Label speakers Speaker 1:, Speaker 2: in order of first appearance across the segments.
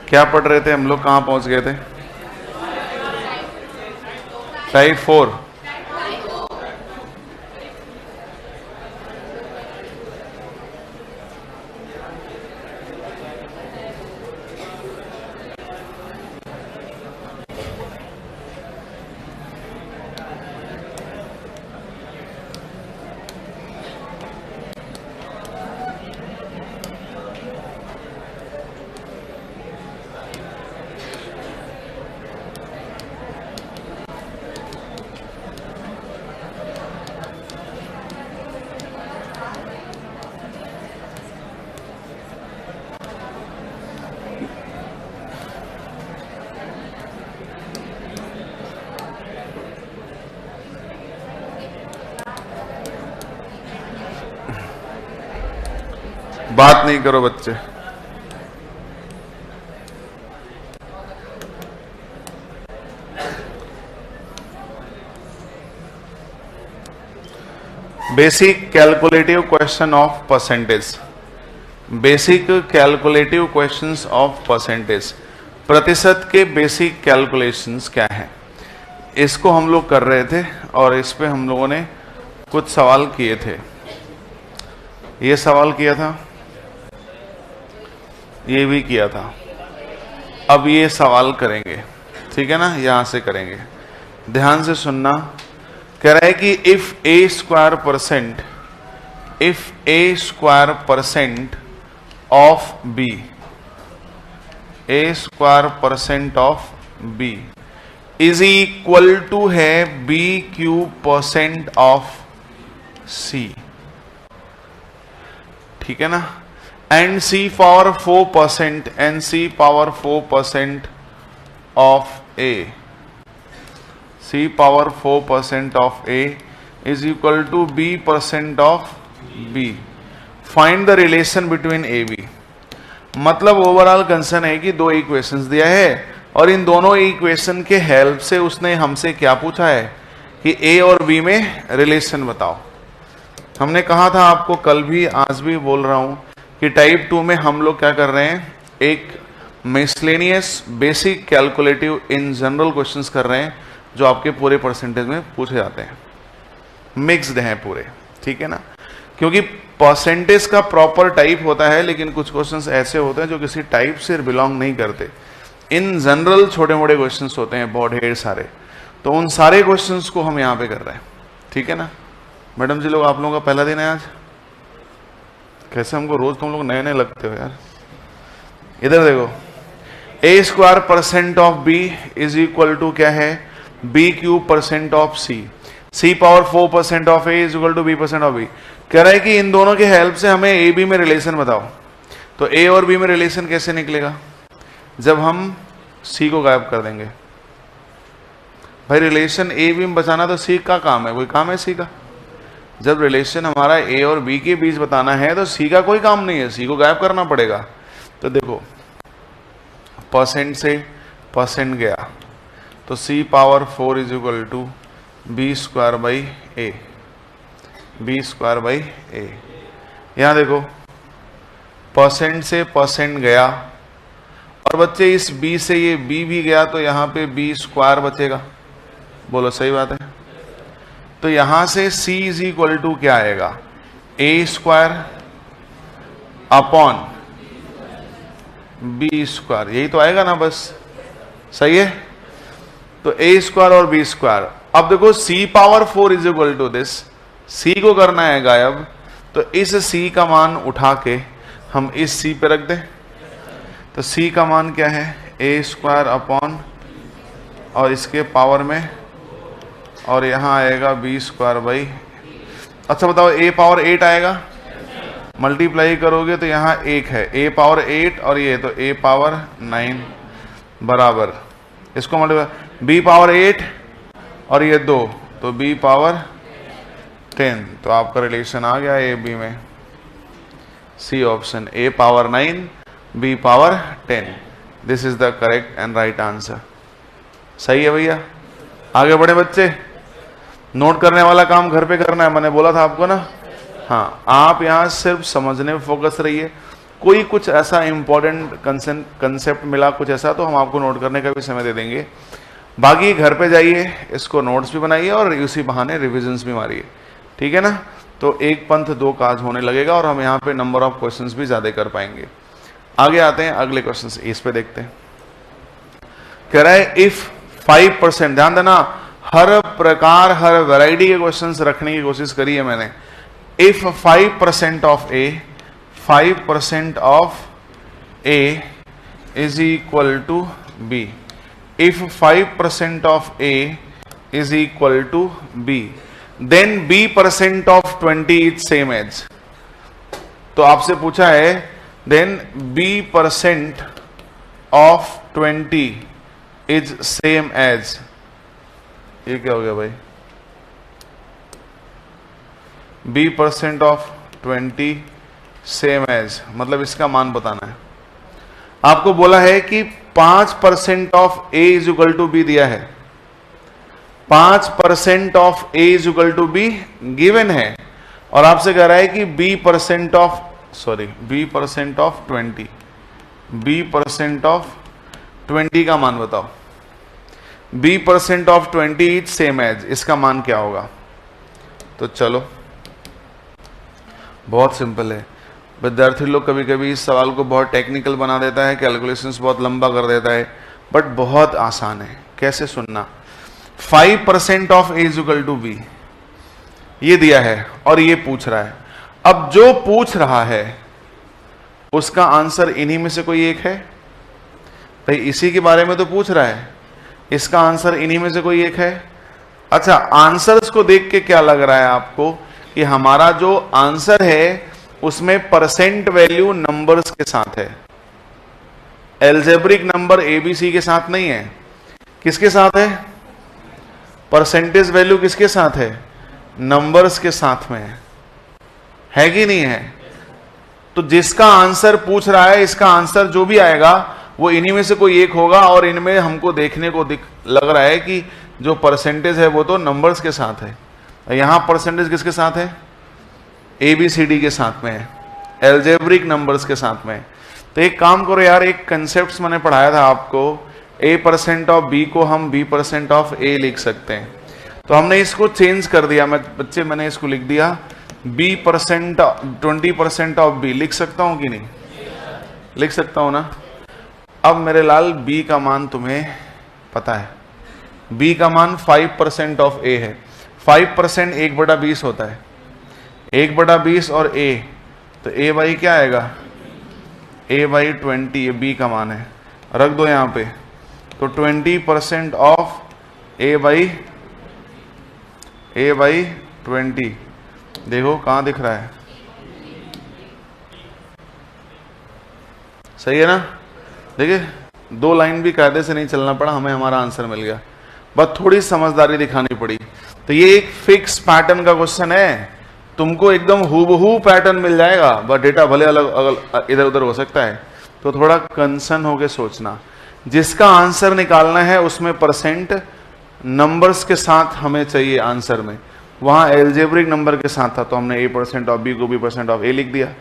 Speaker 1: क्या पढ़ रहे थे हम लोग, कहाँ पहुंच गए थे? टाइप 4। बात नहीं करो बच्चे। Basic calculative question of percentage. Basic calculative questions of percentage, प्रतिशत के बेसिक कैलकुलेशंस क्या है, इसको हम लोग कर रहे थे और इस पे हम लोगों ने कुछ सवाल किए थे। ये सवाल किया था, ये भी किया था। अब ये सवाल करेंगे, ठीक है ना, यहां से करेंगे। ध्यान से सुनना। कह रहा है कि if a square percent of b, a square percent of B is equal to है B cube percent of c, ठीक है ना, and c power 4% and c power 4% of a, c power 4% of a is equal to b percent of b. Find the relation between a b. मतलब overall concern है कि दो equations दिया है और इन दोनों इक्वेशन के हेल्प से उसने हमसे क्या पूछा है कि a और b में रिलेशन बताओ। हमने कहा था आपको कल भी, आज भी बोल रहा हूं कि टाइप 2 में हम लोग क्या कर रहे हैं, एक miscellaneous basic calculative in general questions कर रहे हैं जो आपके पूरे परसेंटेज में पूछे जाते हैं, मिक्स्ड हैं पूरे, ठीक है ना। क्योंकि परसेंटेज का प्रॉपर टाइप होता है लेकिन कुछ क्वेश्चंस ऐसे होते हैं जो किसी टाइप से बिलोंग नहीं करते। इन जनरल छोटे मोटे क्वेश्चंस होते हैं बहुत ढेर सारे, तो उन सारे क्वेश्चंस को हम यहाँ पे कर रहे हैं, ठीक है ना। मैडम जी लोग, आप लोगों का पहला दिन है आज, कैसे हमको रोज तुम लोग नए नए लगते हो यार। इधर देखो, A square percent of B is equal to क्या है, B cube percent of C, C power 4% of A is equal to B percent of B. कह रहा है कि इन दोनों के हेल्प से हमें ए बी में रिलेशन बताओ। तो ए और बी में रिलेशन कैसे निकलेगा, जब हम सी को गायब कर देंगे। भाई रिलेशन ए बी में बचाना तो सी का काम है, कोई काम है सी का। जब रिलेशन हमारा ए और बी के बीच बताना है तो सी का कोई काम नहीं है, सी को गायब करना पड़ेगा। तो देखो, परसेंट से परसेंट गया तो C power 4 is equal to B square by A, B square by A. यहां देखो, परसेंट से परसेंट गया और बच्चे इस बी से ये बी भी गया तो यहां पे बी स्क्वायर बचेगा। बोलो सही बात है। तो यहां से c इज इक्वल टू क्या आएगा, a square upon b square, यही तो आएगा ना, बस सही है। तो ए स्क्वायर और बी स्क्वायर। अब देखो c power 4 is equal to this, c को करना है गायब, तो इस c का मान उठा के हम इस c पे रख दें। तो c का मान क्या है, ए स्क्वायर अपॉन और इसके पावर में, और यहां आएगा बी स्क्वायर बाई। अच्छा बताओ, ए पावर 8 आएगा, मल्टीप्लाई करोगे तो यहां 1 है, ए पावर 8 और ये तो ए पावर 9 बराबर, इसको मल्टीप्लाई, बी पावर 8 और ये 2 तो बी पावर 10। तो आपका रिलेशन आ गया ए बी में, c option, a power 9 b power 10। This is the correct and right answer. सही है भैया। आगे बढ़े बच्चे, नोट करने वाला काम घर पे करना है, मैंने बोला था आपको ना। हाँ, आप यहां सिर्फ समझने में फोकस रहिए, कोई कुछ ऐसा इंपॉर्टेंट कंसेप्ट मिला कुछ ऐसा तो हम आपको नोट करने का भी समय दे देंगे। बाकी घर पे जाइए, इसको नोट्स भी बनाइए और उसी बहाने रिविजन्स भी मारिए, ठीक है ना। तो एक पंथ दो काज होने लगेगा और हम यहाँ पे नंबर ऑफ क्वेश्चंस भी ज्यादा कर पाएंगे। आगे आते हैं अगले क्वेश्चन, इस पे देखते हैं। कह रहा है इफ 5%, ध्यान देना हर प्रकार हर वैरायटी के क्वेश्चंस रखने की कोशिश करी है मैंने। If 5% of a, 5% of A is equal to b, if 5% of A is equal to B, then B% of 20 is same as। तो आपसे पूछा है then B% of 20 is same as, ये क्या हो गया भाई? B% of 20 same as मतलब इसका मान बताना है। आपको बोला है कि 5% of A is equal to b दिया है, 5% of A is equal to b given है, और आपसे कह रहा है कि B% ऑफ 20, B% ऑफ 20 का मान बताओ। B% of 20 is same as, इसका मान क्या होगा? तो चलो बहुत सिंपल है। विद्यार्थी लोग कभी कभी इस सवाल को बहुत टेक्निकल बना देता है, कैलकुलेशंस बहुत लंबा कर देता है, बट बहुत आसान है। कैसे सुनना, 5% of A is equal to b ये दिया है और ये पूछ रहा है। अब जो पूछ रहा है उसका आंसर इन्हीं में से कोई एक है भाई, इसी के बारे में तो पूछ रहा है, इसका आंसर इन्हीं में से कोई एक है। अच्छा, आंसर्स को देख के क्या लग रहा है आपको कि हमारा जो आंसर है उसमें परसेंट वैल्यू नंबर्स के साथ है, एल्जेब्रिक नंबर एबीसी के साथ नहीं है। किसके साथ है? परसेंटेज वैल्यू किसके साथ है? नंबर्स के साथ में है कि नहीं है? तो जिसका आंसर पूछ रहा है, इसका आंसर जो भी आएगा वो इन्हीं में से कोई एक होगा, और इनमें हमको देखने को लग रहा है कि जो परसेंटेज है वो तो नंबर्स के साथ है। यहां परसेंटेज किसके साथ है? ABCD के साथ में है, एल्जेब्रिक नंबर्स के साथ में। तो एक काम करो यार, एक कंसेप्ट मैंने पढ़ाया था आपको, A% ऑफ B को हम B% ऑफ A लिख सकते हैं। तो हमने इसको चेंज कर दिया, मैंने इसको लिख दिया B% 20% ऑफ B। लिख सकता हूं कि नहीं? लिख सकता हूं ना। अब मेरे लाल B का मान तुम्हें पता है, B का मान 5% ऑफ A है। 5% 1/20 होता है, 1/20 और A, तो A बाई क्या आएगा? A बाई 20, ये B का मान है, रख दो यहां पे। तो 20% ऑफ A बाई 20, देखो कहां दिख रहा है, सही है ना। देखिए 2 लाइन भी कायदे से नहीं चलना पड़ा, हमें हमारा आंसर मिल गया, बस थोड़ी समझदारी दिखानी पड़ी। तो ये एक फिक्स पैटर्न का क्वेश्चन है, तुमको एकदम हूबहू पैटर्न मिल जाएगा, बस डेटा भले अलग इधर उधर हो सकता है, तो थोड़ा कंसर्न होके सोचना। जिसका आंसर निकालना है उसमें परसेंट नंबर्स के साथ हमें चाहिए आंसर में, वहां एल्जेब्रिक नंबर के साथ था, तो हमने A% ऑफ B को B% ऑफ A लिख दिया,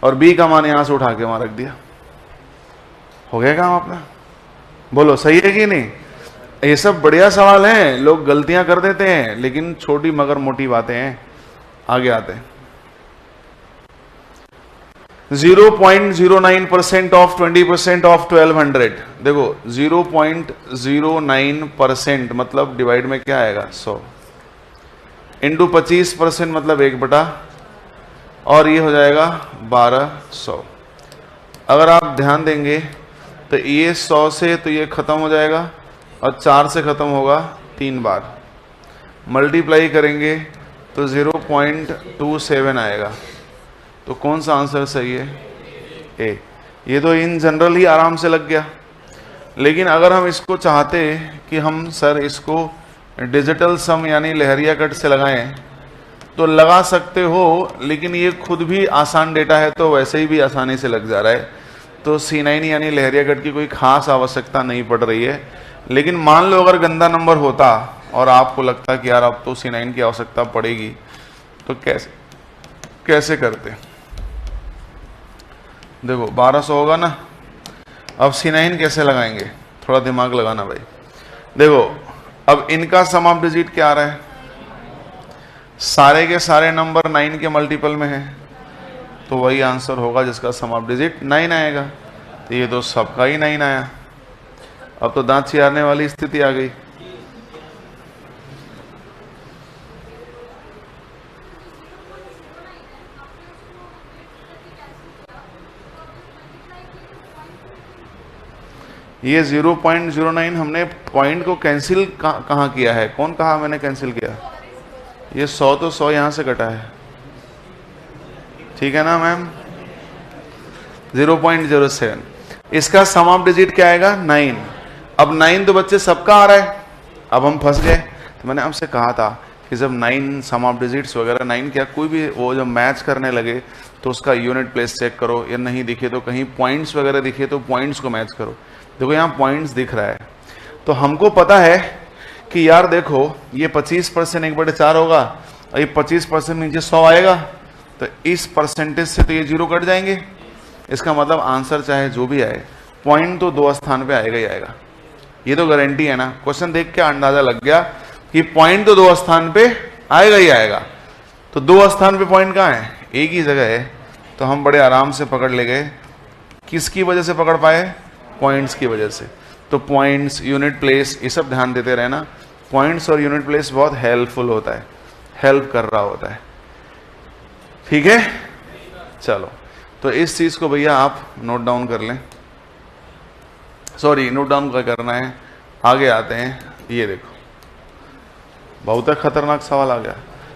Speaker 1: और B का मान यहां से उठा के वहां रख दिया। हो गया काम अपना? बोलो सही है कि नहीं? ये सब बढ़िया सवाल हैं, लोग गलतियां कर देते हैं, लेकिन छोटी मगर मोटी बातें हैं। आगे आते हैं। 0.09% ऑफ 20% ऑफ 1200। देखो 0.09% मतलब डिवाइड में क्या आएगा? 100 इंटू 25% मतलब 1/, और ये हो जाएगा 1200। अगर आप ध्यान देंगे तो ये 100 से तो ये खत्म हो जाएगा, और 4 से खत्म होगा 3 बार, मल्टीप्लाई करेंगे तो 0.27 आएगा। तो कौन सा आंसर सही है? ए। ये तो इन जनरल ही आराम से लग गया, लेकिन अगर हम इसको चाहते कि हम सर इसको डिजिटल सम यानी लहरिया कट से लगाएं तो लगा सकते हो, लेकिन ये खुद भी आसान डेटा है तो वैसे ही भी आसानी से लग जा रहा है, तो C9 यानी लहरिया कट की कोई खास आवश्यकता नहीं पड़ रही है। लेकिन मान लो अगर गंदा नंबर होता और आपको लगता कि यार अब तो C9 की आवश्यकता पड़ेगी, तो कैसे करते? देखो 1200 होगा ना। अब C9 कैसे लगाएंगे, थोड़ा दिमाग लगाना भाई। देखो अब इनका सम ऑफ डिजिट क्या आ रहा है, सारे के सारे नंबर 9 के मल्टीपल में है, तो वही आंसर होगा जिसका सम ऑफ डिजिट 9 आएगा। तो ये तो सबका ही 9 आया। अब तो दांत चियारने वाली स्थिति आ गई। ये 0.09 हमने पॉइंट को कैंसिल कहाँ किया है, कौन कहा मैंने कैंसिल किया, ये 100 तो 100 यहां से कटा है, ठीक है ना मैम। 0.07, इसका सम ऑफ डिजिट क्या आएगा 9। अब 9 तो बच्चे सबका आ रहा है, अब हम फंस गए। तो मैंने आपसे कहा था कि जब 9 सम ऑफ डिजिट्स वगैरह 9 क्या कोई भी वो जब मैच करने लगे तो उसका यूनिट प्लेस चेक करो, या नहीं दिखे तो कहीं पॉइंट्स वगैरह दिखे तो पॉइंट्स को मैच करो। देखो यहाँ पॉइंट्स दिख रहा है, तो हमको पता है कि यार देखो ये 25% 1/4 होगा और ये 25% नीचे 100 आएगा, तो इस परसेंटेज से तो ये 0 कट जाएंगे। इसका मतलब आंसर चाहे जो भी आए, पॉइंट तो 2 स्थान पे आएगा ही आएगा, ये तो गारंटी है ना। क्वेश्चन देख के अंदाजा लग गया कि पॉइंट तो 2 स्थान पे आएगा ही आएगा। तो 2 स्थान पे पॉइंट कहाँ है, एक ही जगह है, तो हम बड़े आराम से पकड़ ले गए। किसकी वजह से पकड़ पाए, पॉइंट्स की वजह से। तो पॉइंट्स, यूनिट प्लेस, ये सब ध्यान देते रहना। पॉइंट्स और यूनिट प्लेस बहुत हेल्पफुल होता है, हेल्प कर रहा होता है, ठीक है। चलो तो इस चीज को भैया आप नोट डाउन कर लें, सॉरी नोट डाउन क्या करना है, आगे आते हैं। ये देखो बहुत खतरनाक सवाल आ गया।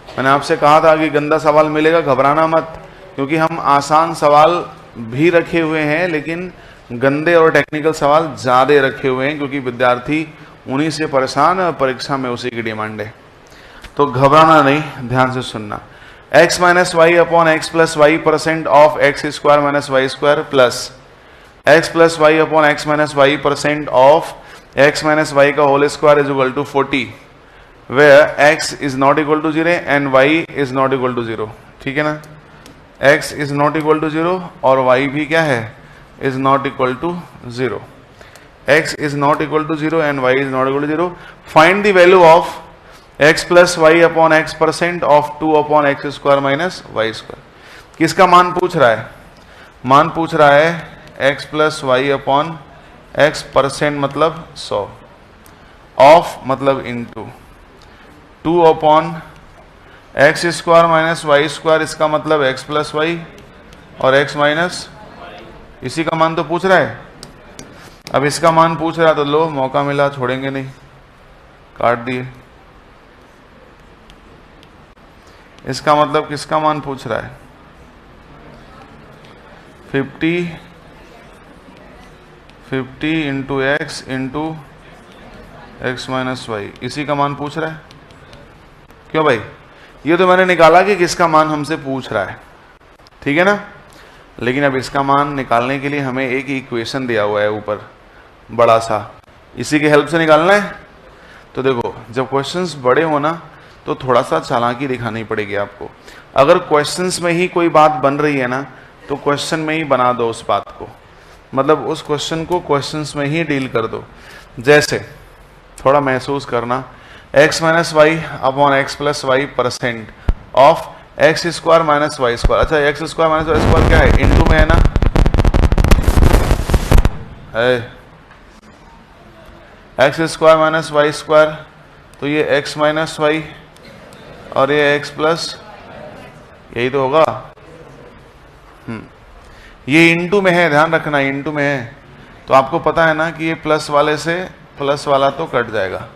Speaker 1: मैंने आपसे कहा था कि गंदा सवाल मिलेगा, घबराना मत, क्योंकि हम आसान सवाल भी रखे हुए हैं लेकिन गंदे और टेक्निकल सवाल ज्यादा रखे हुए हैं, क्योंकि विद्यार्थी उन्हीं से परेशान है, परीक्षा में उसी की डिमांड है। तो घबराना नहीं, ध्यान से सुनना। x minus Y upon X plus Y percent of X square minus Y square plus X plus Y upon X minus Y percent of X minus Y का whole square is equal to 40, where x is not equal to 0 and y is not equal to 0, ठीक है ना। x is not equal to 0 और y भी क्या है, is not equal to 0। x is not equal to 0 and y is not equal to 0. Find the value of x plus y upon x percent of 2 upon x square minus y square. किसका मान पूछ रहा है, मान पूछ रहा है x plus y upon x percent मतलब 100, ऑफ मतलब into 2 upon x square minus y square, इसका मतलब x plus y और x माइनस, इसी का मान तो पूछ रहा है। अब इसका मान पूछ रहा, तो लो मौका मिला, छोड़ेंगे नहीं, काट दिए। इसका मतलब किसका मान पूछ रहा है, 50 into x into x minus y, इसी का मान पूछ रहा है। क्यों भाई, ये तो मैंने निकाला कि किसका मान हमसे पूछ रहा है, ठीक है ना। लेकिन अब इसका मान निकालने के लिए हमें एक इक्वेशन दिया हुआ है ऊपर बड़ा सा, इसी की हेल्प से निकालना है। तो देखो जब क्वेश्चंस बड़े हो ना तो थोड़ा सा चालाकी दिखानी पड़ेगी आपको। अगर क्वेश्चंस में ही कोई बात बन रही है ना तो क्वेश्चन में ही बना दो उस बात को, मतलब उस क्वेश्चन को क्वेश्चंस में ही डील कर दो। जैसे थोड़ा महसूस करना, x minus Y upon X plus Y percent of X square minus Y square. अच्छा X square minus Y square क्या है, इंटू में है ना, X square minus Y square, तो ये एक्स माइनस वाई और ये एक्स प्लस, यही तो होगा। ये इंटू में है, ध्यान रखना इंटू में है, तो आपको पता है ना कि ये प्लस वाले से प्लस वाला तो कट जाएगा।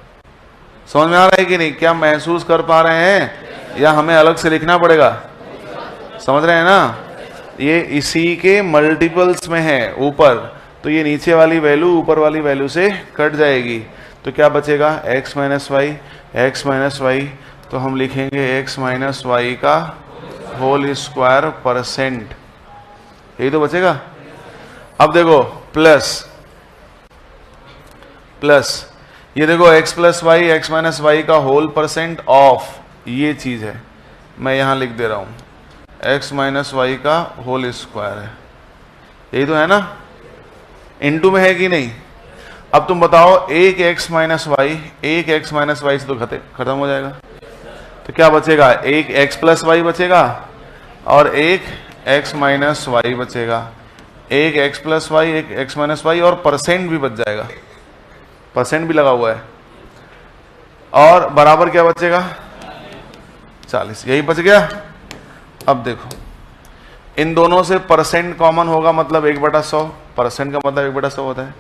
Speaker 1: समझ में आ रहा है कि नहीं, क्या महसूस कर पा रहे हैं या हमें अलग से लिखना पड़ेगा, समझ रहे हैं ना। ये इसी के मल्टीपल्स में है ऊपर, तो ये नीचे वाली वैल्यू ऊपर वाली वैल्यू से कट जाएगी, तो क्या बचेगा x minus y, x minus y, तो हम लिखेंगे x माइनस वाई का होल स्क्वायर परसेंट, यही तो बचेगा। अब देखो प्लस प्लस, ये देखो x plus y x minus Y का होल परसेंट ऑफ, ये चीज है, मैं यहां लिख दे रहा हूं x माइनस वाई का होल स्क्वायर है, यही तो है ना, इनटू में है कि नहीं। अब तुम बताओ, एक x माइनस वाई, एक x माइनस वाई से तो खत्म हो जाएगा, तो क्या बचेगा, एक x प्लस वाई बचेगा और एक x माइनस वाई बचेगा, एक x प्लस वाई, एक x माइनस वाई, और परसेंट भी बच जाएगा, परसेंट भी लगा हुआ है, और बराबर क्या बचेगा, 40, यही बच गया। अब देखो, इन दोनों से परसेंट कॉमन होगा, मतलब 1/100, परसेंट का मतलब 1/100 होता है,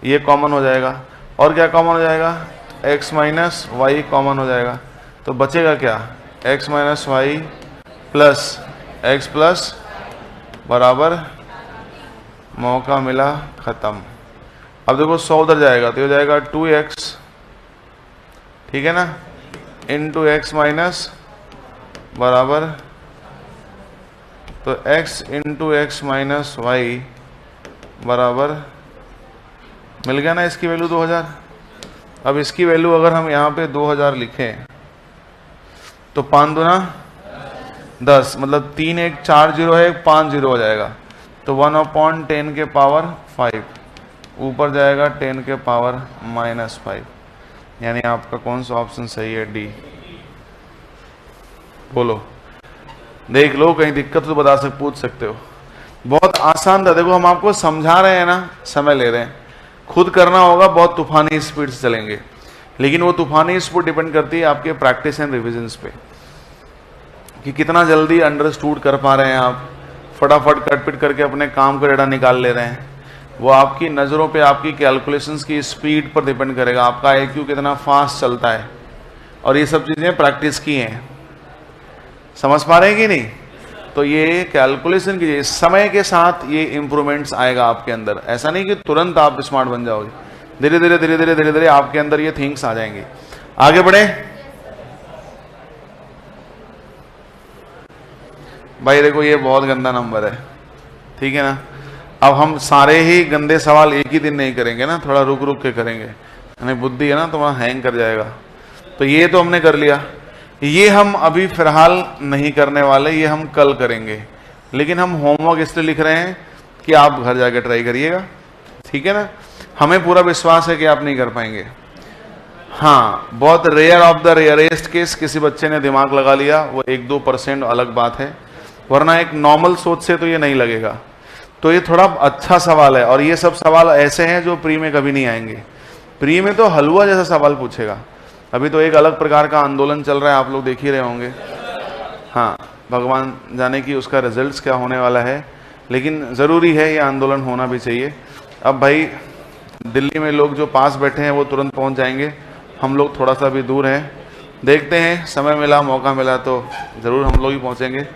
Speaker 1: ये कॉमन हो जाएगा, और क्या कॉमन हो जाएगा, x माइनस वाई कॉमन हो जाएगा, तो बचेगा क्या, x minus y plus x plus बराबर, मौका मिला, खत्म। अब देखो 100 उधर जाएगा तो ये हो जाएगा 2x, ठीक है ना, इंटू x माइनस बराबर, तो x into x minus y बराबर, मिल गया ना इसकी वैल्यू 2000। अब इसकी वैल्यू अगर हम यहाँ पे 2000 लिखें तो 5 दूना 10, मतलब 3 1 4 0 है, 5 0 हो जाएगा, तो 1/10 के पावर 5, ऊपर जाएगा 10 के पावर -5, यानी आपका कौन सा ऑप्शन सही है, डी। बोलो, देख लो, कहीं दिक्कत तो बता पूछ सकते हो। बहुत आसान था, देखो हम आपको समझा रहे हैं ना, समय ले रहे हैं, खुद करना होगा, बहुत तूफानी स्पीड से चलेंगे, लेकिन वो तूफानी स्पीड डिपेंड करती है आपके प्रैक्टिस एंड रिविजन्स पे, कि कितना जल्दी अंडरस्टूड कर पा रहे हैं आप, फटाफट कटपिट करके अपने काम का डेटा निकाल ले रहे हैं। वो आपकी नज़रों पे, आपकी कैलकुलेशंस की स्पीड पर डिपेंड करेगा, आपका IQ कितना फास्ट चलता है, और ये सब चीज़ें प्रैक्टिस की हैं। समझ पा रहे हैं कि नहीं? तो ये कैलकुलेशन कीजिए, समय के साथ ये इंप्रूवमेंट्स आएगा आपके अंदर, ऐसा नहीं कि तुरंत आप स्मार्ट बन जाओगे, धीरे धीरे धीरे धीरे धीरे धीरे आपके अंदर ये थिंग्स आ जाएंगे। आगे बढ़े भाई, देखो ये बहुत गंदा नंबर है, ठीक है ना। अब हम सारे ही गंदे सवाल एक ही दिन नहीं करेंगे ना, थोड़ा रुक रुक के करेंगे, यानी बुद्धि है ना तुम्हारा हैंग कर जाएगा। तो ये तो हमने कर लिया, ये हम अभी फिलहाल नहीं करने वाले, ये हम कल करेंगे, लेकिन हम होमवर्क इसलिए लिख रहे हैं कि आप घर जाके ट्राई करिएगा, ठीक है ना। हमें पूरा विश्वास है कि आप नहीं कर पाएंगे। हाँ, बहुत rare of the rarest case किसी बच्चे ने दिमाग लगा लिया, वो 1-2% अलग बात है, वरना एक नॉर्मल सोच से तो ये नहीं लगेगा। तो ये थोड़ा अच्छा सवाल है, और ये सब सवाल ऐसे हैं जो प्री में कभी नहीं आएंगे। प्री में तो हलवा जैसा सवाल पूछेगा, अभी तो एक अलग प्रकार का आंदोलन चल रहा है, आप लोग देख ही रहे होंगे। हाँ, भगवान जाने की उसका रिजल्ट्स क्या होने वाला है, लेकिन ज़रूरी है ये आंदोलन होना भी चाहिए। अब भाई दिल्ली में लोग जो पास बैठे हैं वो तुरंत पहुंच जाएंगे, हम लोग थोड़ा सा भी दूर हैं, देखते हैं, समय मिला, मौका मिला तो ज़रूर हम लोग ही पहुँचेंगे,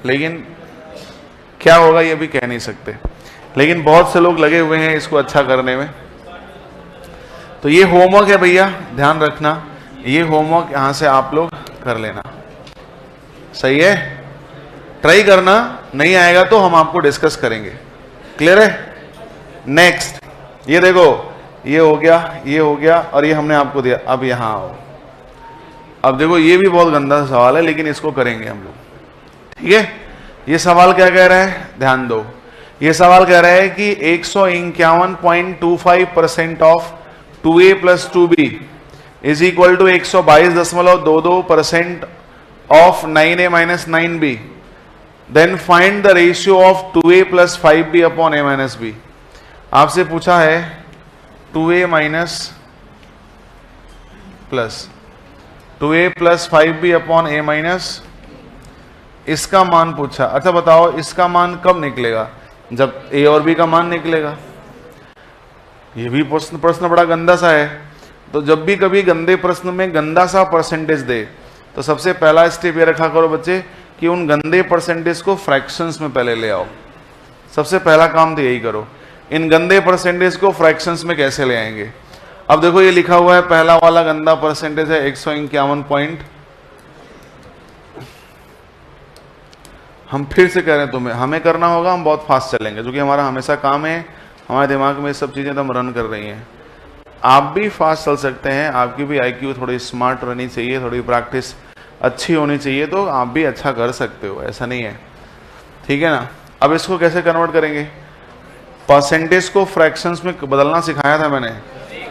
Speaker 1: लेकिन क्या होगा ये भी कह नहीं सकते। लेकिन बहुत से लोग लगे हुए हैं इसको अच्छा करने में। तो ये होमवर्क है भैया, ध्यान रखना, ये होमवर्क यहां से आप लोग कर लेना, सही है। ट्राई करना, नहीं आएगा तो हम आपको डिस्कस करेंगे, क्लियर है। नेक्स्ट, ये देखो, ये हो गया, ये हो गया, और ये हमने आपको दिया। अब यहां आओ, अब देखो ये भी बहुत गंदा सवाल है, लेकिन इसको करेंगे हम लोग, ठीक है। ये सवाल क्या कह रहा है, ध्यान दो। ये सवाल कह रहा है कि 151.25% of 2a plus 2b is equal to 122.22% of 9a minus 9b, then find the ratio of 2a plus 5b upon a minus b। आपसे पूछा है 2a minus plus 2a plus 5b upon a minus, इसका मान पूछा। अच्छा बताओ इसका मान कब निकलेगा, जब a और b का मान निकलेगा। ये भी प्रश्न बड़ा गंदा सा है, तो जब भी कभी गंदे प्रश्न में गंदा सा परसेंटेज दे तो सबसे पहला स्टेप ये रखा करो बच्चे कि उन गंदे परसेंटेज को फ्रैक्शंस में पहले ले आओ। सबसे पहला काम तो यही करो, इन गंदे परसेंटेज को फ्रैक्शंस में कैसे ले आएंगे। अब देखो ये लिखा हुआ है, पहला वाला गंदा परसेंटेज है 151 पॉइंट, हम फिर से कह रहे हैं तुम्हें, हमें करना होगा, हम बहुत फास्ट चलेंगे क्योंकि हमारा हमेशा काम है, हमारे दिमाग में सब चीज़ें तो हम रन कर रही हैं। आप भी फास्ट चल सकते हैं, आपकी भी IQ थोड़ी स्मार्ट रहनी चाहिए, थोड़ी प्रैक्टिस अच्छी होनी चाहिए, तो आप भी अच्छा कर सकते हो, ऐसा नहीं है, ठीक है ना। अब इसको कैसे कन्वर्ट करेंगे, परसेंटेज को फ्रैक्शंस में बदलना सिखाया था मैंने,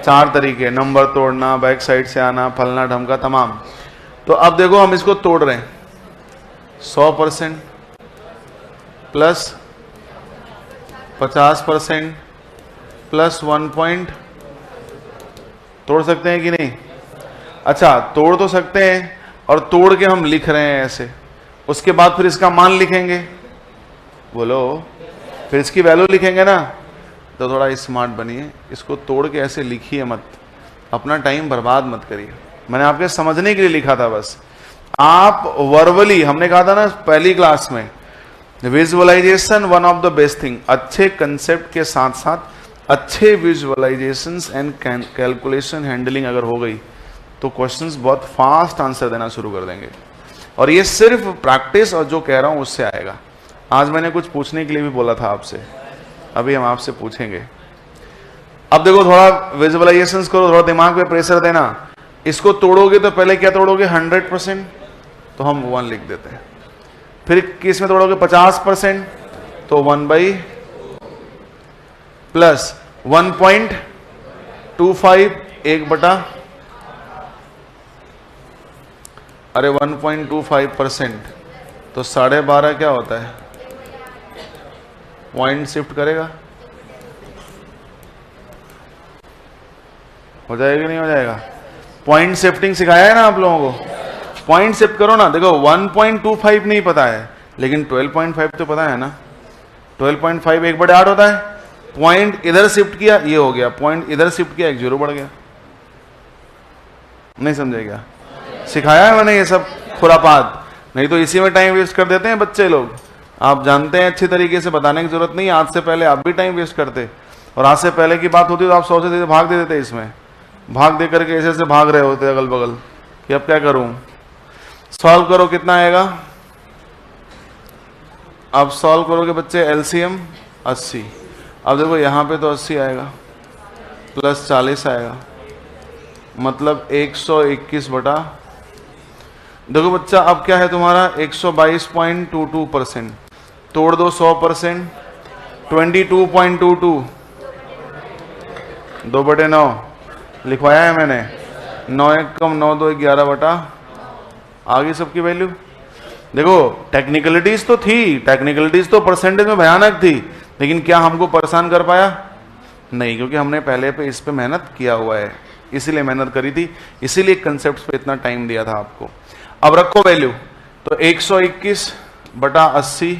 Speaker 1: 4 तरीके, नंबर तोड़ना, बैक साइड से आना, फलना ढमका तमाम। तो अब देखो हम इसको तोड़ रहे हैं, 100% प्लस 50% प्लस 1 पॉइंट, तोड़ सकते हैं कि नहीं? अच्छा, तोड़ तो सकते हैं, और तोड़ के हम लिख रहे हैं ऐसे, उसके बाद फिर इसका मान लिखेंगे, बोलो, फिर इसकी वैल्यू लिखेंगे ना। तो थोड़ा स्मार्ट बनिए, इसको तोड़ के ऐसे लिखिए मत, अपना टाइम बर्बाद मत करिए। मैंने आपके समझने के लिए लिखा था बस। आप वर्बली, हमने कहा था ना पहली क्लास में, visualization one of the best thing. अच्छे कंसेप्ट के साथ साथ अच्छे विजुअलाइजेशंस एंड कैलकुलेशन हैंडलिंग अगर हो गई तो क्वेश्चंस बहुत फास्ट आंसर देना शुरू कर देंगे। और ये सिर्फ प्रैक्टिस और जो कह रहा हूं उससे आएगा। आज मैंने कुछ पूछने के लिए भी बोला था आपसे, अभी हम आपसे पूछेंगे। अब देखो, थोड़ा विजुअलाइजेशंस करो, थोड़ा दिमाग पे प्रेशर देना। इसको तोड़ोगे तो पहले क्या तोड़ोगे? 100%, तो हम 1 लिख देते हैं। फिर किस में तोड़ोगे? 50%, तो 1/, प्लस 1.25, 1/, अरे 1.25%, तो 12.5 क्या होता है? पॉइंट शिफ्ट करेगा, हो जाएगा नहीं हो जाएगा? पॉइंट शिफ्टिंग सिखाया है ना आप लोगों को, पॉइंट शिफ्ट करो ना। देखो 1.25 नहीं पता है, लेकिन 12.5 तो पता है ना। 12.5 1/8 होता है। पॉइंट इधर शिफ्ट किया, ये हो गया, पॉइंट इधर शिफ्ट किया, 1 0 बढ़ गया। नहीं समझे क्या? सिखाया है मैंने ये सब खुरापात, नहीं तो इसी में टाइम वेस्ट कर देते हैं बच्चे लोग। आप जानते हैं, अच्छी तरीके से बताने की जरूरत नहीं। आज से पहले आप भी टाइम वेस्ट करते, और आज से पहले की बात होती तो आप 100 से भाग दे देते। इसमें भाग दे करके ऐसे ऐसे भाग रहे होते अगल बगल कि अब क्या करूं। सॉल्व करो, कितना आएगा? अब सॉल्व करोगे बच्चे एलसीएम 80। अब देखो यहां पे तो 80 आएगा, प्लस 40 आएगा, मतलब 121 देखो बच्चा, अब क्या है तुम्हारा? 122.22%। तोड़ दो 100%, 22.22, 2/9 लिखवाया है मैंने। 9 1 कम 9 2 11/, आगे सबकी वैल्यू देखो। टेक्निकलिटीज तो थी, टेक्निकलिटीज तो परसेंटेज में भयानक थी, लेकिन क्या हमको परेशान कर पाया? नहीं, क्योंकि हमने पहले पे इस पे मेहनत किया हुआ है, इसीलिए मेहनत करी थी, इसीलिए कंसेप्ट पे इतना टाइम दिया था आपको। अब रखो वैल्यू, तो 121/80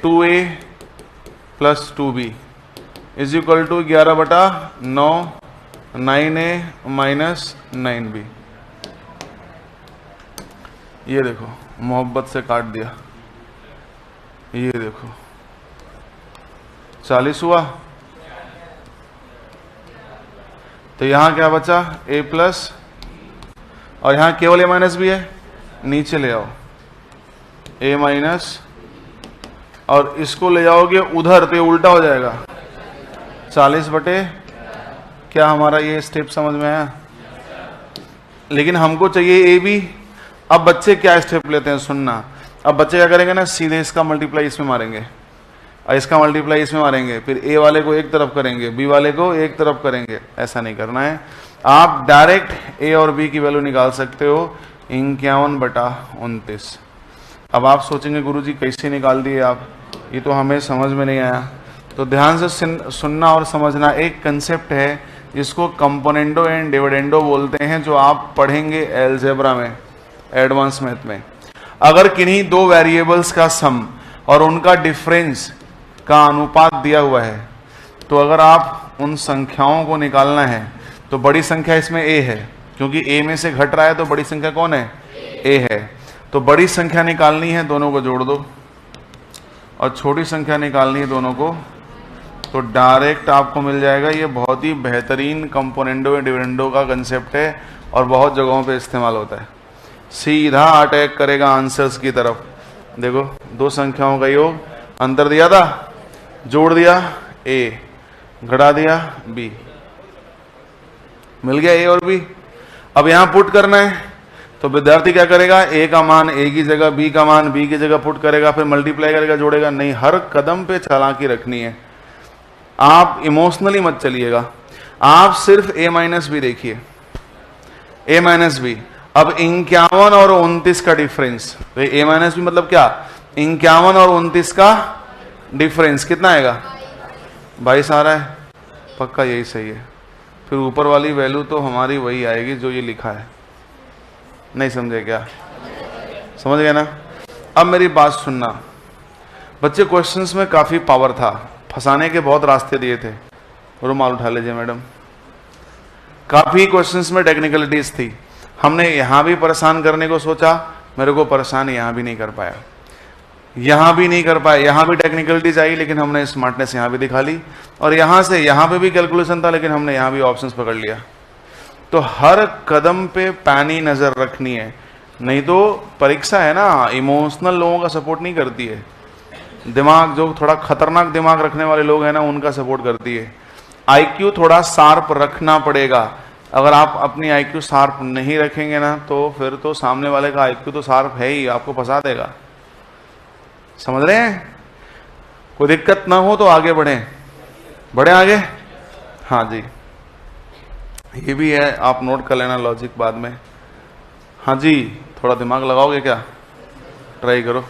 Speaker 1: 2a plus 2b is equal to 11/9 9a minus 9b। ये देखो, मोहब्बत से काट दिया, ये देखो 40 हुआ। तो यहां क्या बचा? a प्लस, और यहां केवल a माइनस भी है, नीचे ले आओ a माइनस, और इसको ले जाओगे उधर तो ये उल्टा हो जाएगा 40/, क्या हमारा ये स्टेप समझ में आया? लेकिन हमको चाहिए a b। अब बच्चे क्या स्टेप लेते हैं सुनना। अब बच्चे क्या करेंगे ना, सीधे इसका मल्टीप्लाई इसमें मारेंगे, और इसका मल्टीप्लाई इसमें मारेंगे, फिर ए वाले को एक तरफ करेंगे, बी वाले को एक तरफ करेंगे। ऐसा नहीं करना है, आप डायरेक्ट ए और बी की वैल्यू निकाल सकते हो 51/29। अब आप सोचेंगे गुरुजी कैसे निकाल दिए आप, ये तो हमें समझ में नहीं आया। तो ध्यान से सुनना और समझना। एक कंसेप्ट है जिसको कंपोनेंडो एंड डिविडेंडो बोलते हैं, जो आप पढ़ेंगे अलजेब्रा में, एडवांस मैथ में। अगर किन्हीं दो वेरिएबल्स का सम और उनका डिफरेंस का अनुपात दिया हुआ है, तो अगर आप उन संख्याओं को निकालना है तो बड़ी संख्या इसमें a है, क्योंकि a में से घट रहा है, तो बड़ी संख्या कौन है? a है। तो बड़ी संख्या निकालनी है, दोनों को जोड़ दो, और छोटी संख्या निकालनी है दोनों को, तो डायरेक्ट आपको मिल जाएगा। ये बहुत ही बेहतरीन कंपोनेंडो एंड डिविडेंडो का कंसेप्ट है, और बहुत जगहों पे इस्तेमाल होता है। सीधा अटैक करेगा आंसर्स की तरफ। देखो, दो संख्याओं का योग, अंतर दिया था, जोड़ दिया a, घटा दिया b, मिल गया a और b। अब यहां पुट करना है, तो विद्यार्थी क्या करेगा? a का मान a की जगह, b का मान b की जगह पुट करेगा, फिर मल्टीप्लाई करेगा, जोड़ेगा नहीं। हर कदम पे चालाकी रखनी है, आप इमोशनली मत चलिएगा, आप सिर्फ a माइनस बी देखिए, a माइनस बी। अब 51 और 29 का डिफरेंस, तो a माइनस बी मतलब क्या, 51 और 29 का डिफरेंस कितना आएगा, 22 आ रहा है, पक्का यही सही है। फिर ऊपर वाली वैल्यू तो हमारी वही आएगी जो ये लिखा है। नहीं समझे क्या, समझ गए ना। अब मेरी बात सुनना बच्चे, क्वेश्चंस में काफी पावर था, फंसाने के बहुत रास्ते दिए थे। रुमाल उठा लीजिए मैडम। काफी क्वेश्चंस में टेक्निकलिटीज थी, हमने यहां भी परेशान करने को सोचा, मेरे को परेशान यहां भी नहीं कर पाया, यहां भी नहीं कर पाए, यहां भी टेक्निकलिटीज आई लेकिन हमने स्मार्टनेस यहां भी दिखा ली, और यहां से यहां पे भी कैलकुलेशन था लेकिन हमने यहां भी ऑप्शंस पकड़ लिया। तो हर कदम पे पैनी नजर रखनी है, नहीं तो परीक्षा है ना, इमोशनल लोगों का सपोर्ट नहीं करती है, दिमाग जो थोड़ा खतरनाक दिमाग रखने वाले लोग हैं ना उनका सपोर्ट करती है। आईक्यू थोड़ा शार्प रखना पड़ेगा, अगर आप अपनी आईक्यू शार्प नहीं रखेंगे ना तो फिर तो सामने वाले का आईक्यू तो शार्प है ही, आपको फंसा देगा। समझ रहे हैं, कोई दिक्कत ना हो तो आगे बढ़े आगे। हाँ जी, ये भी है, आप नोट कर लेना लॉजिक बाद में। हाँ जी, थोड़ा दिमाग लगाओगे क्या, ट्राई करो,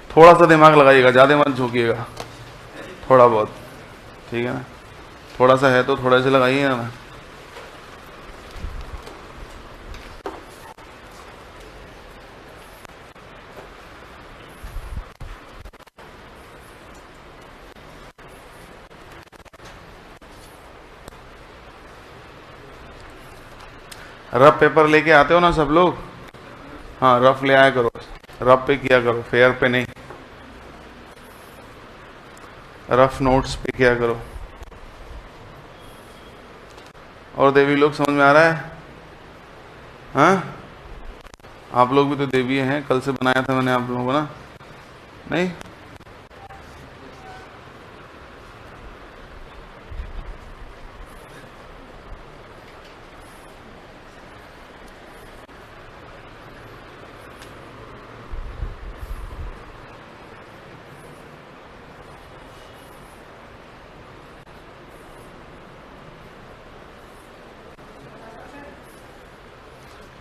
Speaker 1: थोड़ा सा दिमाग लगाइएगा, ज्यादा मत झुकिएगा, थोड़ा बहुत, ठीक है ना, थोड़ा सा है तो थोड़ा से लगाइए ना। रफ पेपर लेके आते हो ना सब लोग, हाँ रफ ले आया करो, रफ पे किया करो, फेयर पे नहीं, रफ नोट्स पे किया करो। और देवी लोग समझ में आ रहा है, हाँ आप लोग भी तो देवी हैं, कल से बनाया था मैंने आप लोगों को ना, नहीं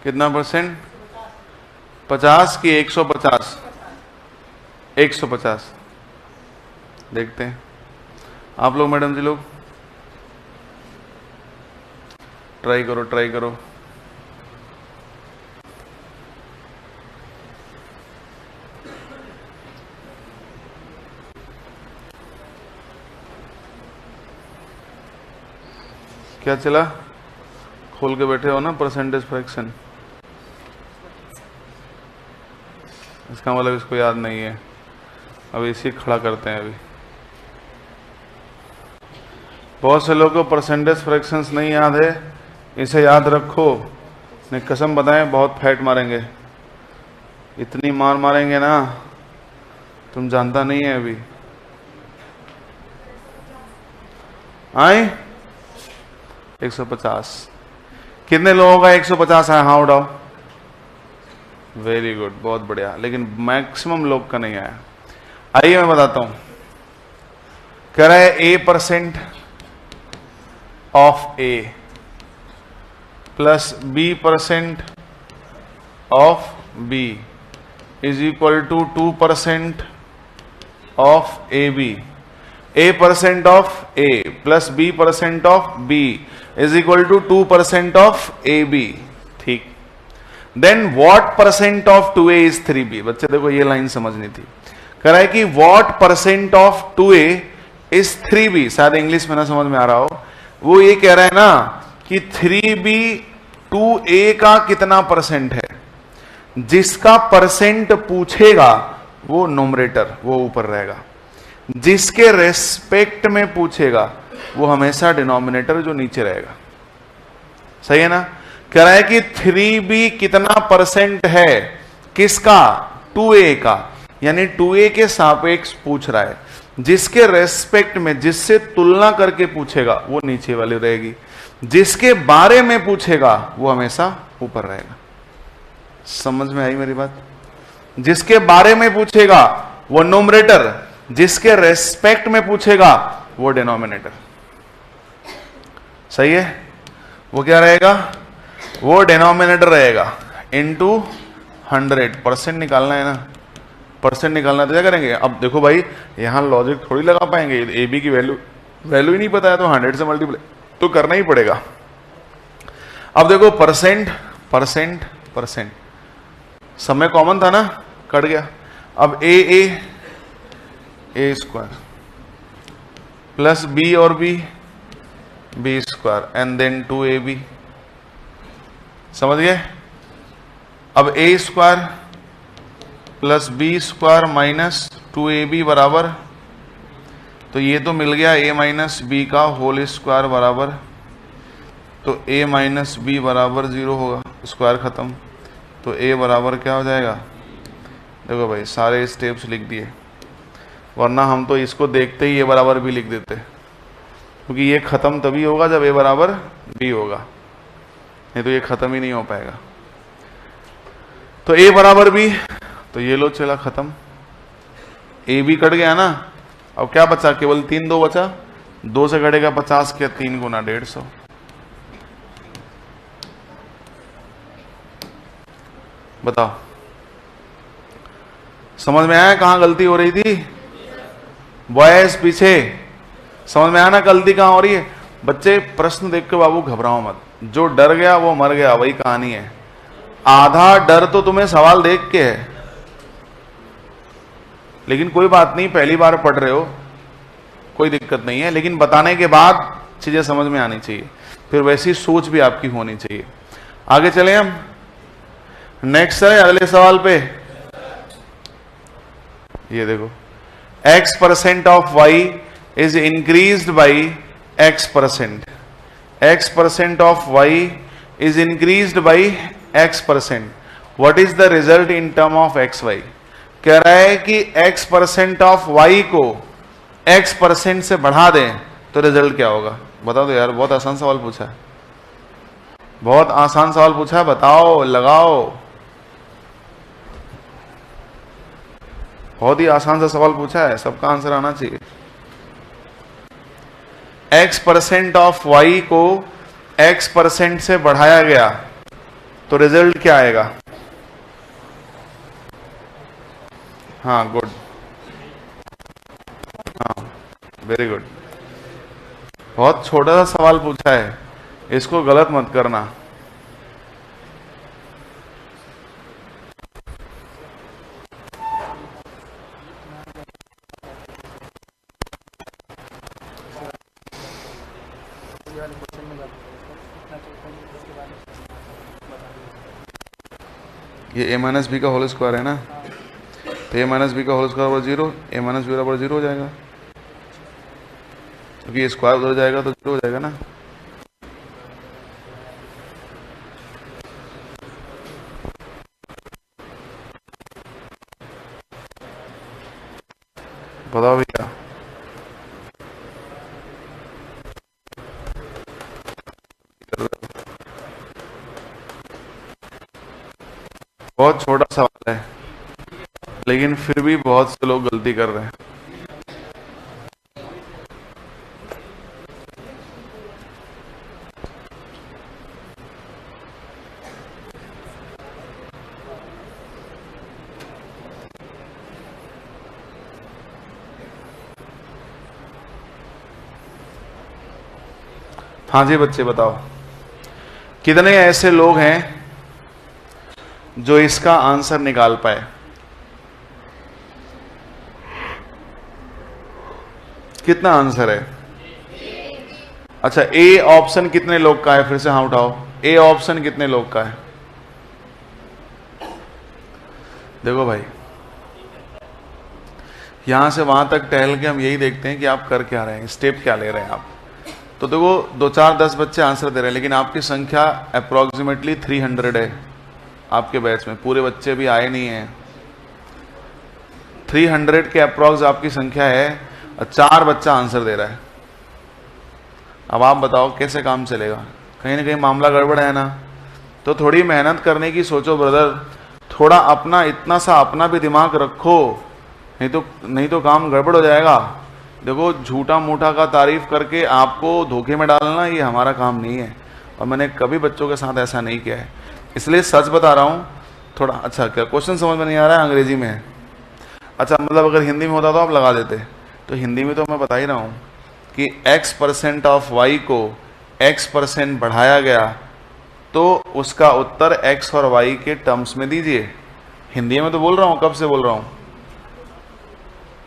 Speaker 1: कितना परसेंट, 50 की 150, 150 देखते हैं आप लोग, मैडम जी लोग ट्राई करो। क्या चला, खोल के बैठे हो ना, परसेंटेज फ्रैक्शन, इसका मतलब इसको याद नहीं है, अभी इसी खड़ा करते हैं। अभी बहुत से लोगों को परसेंटेज फ्रैक्शंस नहीं याद है, इसे याद रखो, नहीं कसम बताएं बहुत फैट मारेंगे, इतनी मार मारेंगे ना तुम जानता नहीं है। अभी आए 150, कितने लोगों का 150 है, हाँ उठाओ, वेरी गुड, बहुत बढ़िया, लेकिन मैक्सिमम लोग का नहीं आया। आइए मैं बताता हूं, कह रहा है A% of A plus B% of B is equal to 2% of AB। A% of A plus B% of B is equal to 2% of AB, ठीक। Then what percent of 2A is 3B। बच्चे देखो ये line समझनी थी, कह रहा है कि what percent of 2A is 3B, शायद इंग्लिश में ना समझ में आ रहा हो, वो ये कह रहा है ना कि 3B 2A का कितना परसेंट है, जिसका परसेंट पूछेगा वो नोमरेटर, वो ऊपर रहेगा, जिसके रेस्पेक्ट में पूछेगा वो हमेशा डिनोमिनेटर जो नीचे रहेगा। सही है ना, कह रहा है कि 3B कितना परसेंट है, किसका, 2A का, यानी 2A के सापेक्ष पूछ रहा है, जिसके रेस्पेक्ट में, जिससे तुलना करके पूछेगा वो नीचे वाली रहेगी, जिसके बारे में पूछेगा वो हमेशा ऊपर रहेगा। समझ में आई मेरी बात, जिसके बारे में पूछेगा वो नोमरेटर, जिसके रेस्पेक्ट में पूछेगा वो डिनोमिनेटर। सही है, वो क्या रहेगा, वो डिनोमिनेटर रहेगा इनटू 100। परसेंट निकालना है ना, परसेंट निकालना तो क्या करेंगे। अब देखो भाई, यहां लॉजिक थोड़ी लगा पाएंगे, ए बी की वैल्यू ही नहीं पता है तो 100 से मल्टीप्लाई तो करना ही पड़ेगा। अब देखो परसेंट परसेंट परसेंट, समय कॉमन था ना, कट गया। अब ए स्क्वायर प्लस बी और B square and then 2ab, समझ गए। अब A square plus B square minus 2ab बराबर, तो ये तो मिल गया a माइनस बी का होल स्क्वायर बराबर, तो a माइनस बी बराबर 0 होगा, स्क्वायर खत्म, तो a बराबर क्या हो जाएगा। देखो भाई सारे स्टेप्स लिख दिए, वरना हम तो इसको देखते ही a बराबर भी लिख देते, क्योंकि ये खत्म तभी होगा जब a बराबर b होगा, नहीं तो ये खत्म ही नहीं हो पाएगा। तो a बराबर b, तो ये लो चला खत्म, a भी कट गया ना। अब क्या बचा, केवल 3 2 बचा, 2 से कटेगा 50 के 3 गुना 150। बताओ समझ में आया कहां गलती हो रही थी। बॉयज पीछे समझ में आया ना गलती कहां हो रही है। बच्चे प्रश्न देख के बाबू घबराओ मत, जो डर गया वो मर गया, वही कहानी है। आधा डर तो तुम्हें सवाल देख के है, लेकिन कोई बात नहीं, पहली बार पढ़ रहे हो, कोई दिक्कत नहीं है, लेकिन बताने के बाद चीजें समझ में आनी चाहिए, फिर वैसी सोच भी आपकी होनी चाहिए। आगे चले हम, नेक्स्ट है अगले सवाल पे। ये देखो, x% of y is increased by x%, x% of y is increased by x%, what is the result in term of xy। कह रहा है कि x% ऑफ y को x% से बढ़ा दें तो रिजल्ट क्या होगा। बता दो यार, बहुत आसान सवाल पूछा है, बहुत आसान सवाल पूछा है, बताओ लगाओ। बहुत ही आसान सा सवाल पूछा है, सबका आंसर आना चाहिए। x% ऑफ y को x% से बढ़ाया गया तो रिजल्ट क्या आएगा। हाँ गुड, हाँ वेरी गुड। बहुत छोटा सा सवाल पूछा है, इसको गलत मत करना। ये a माइनस बी का होल स्क्वायर है ना, तो a माइनस बी का होल स्क्वायर बराबर 0, a माइनस बी बराबर 0 हो जाएगा, क्योंकि ये स्क्वायर उधर जाएगा तो 0 हो जाएगा ना। बताओ भैया, बहुत छोटा सवाल है, लेकिन फिर भी बहुत से लोग गलती कर रहे हैं। हाँ जी बच्चे बताओ, कितने ऐसे लोग हैं जो इसका आंसर निकाल पाए। कितना आंसर है। अच्छा ए ऑप्शन कितने लोग का है, फिर से हाँ उठाओ, ए ऑप्शन कितने लोग का है। देखो भाई यहां से वहां तक टहल के हम यही देखते हैं कि आप कर क्या रहे हैं, स्टेप क्या ले रहे हैं आप। तो देखो 2 4 10 बच्चे आंसर दे रहे हैं, लेकिन आपकी संख्या अप्रोक्सीमेटली 300 है आपके बैच में, पूरे बच्चे भी आए नहीं हैं। 300 के अप्रोक्स आपकी संख्या है और 4 बच्चा आंसर दे रहा है। अब आप बताओ कैसे काम चलेगा, कहीं ना कहीं मामला गड़बड़ है ना। तो थोड़ी मेहनत करने की सोचो ब्रदर, थोड़ा अपना इतना सा अपना भी दिमाग रखो, नहीं तो काम गड़बड़ हो जाएगा। देखो झूठा मूठा का तारीफ करके आपको धोखे में डालना ये हमारा काम नहीं है, और मैंने कभी बच्चों के साथ ऐसा नहीं किया है, इसलिए सच बता रहा हूँ। थोड़ा अच्छा, क्या क्वेश्चन समझ में नहीं आ रहा है? अंग्रेजी में है। अच्छा, मतलब अगर हिंदी में होता तो आप लगा देते, तो हिंदी में तो मैं बता ही रहा हूँ कि x% ऑफ y को x% बढ़ाया गया, तो उसका उत्तर x और y के टर्म्स में दीजिए। हिंदी में तो बोल रहा हूँ, कब से बोल रहा हूँ?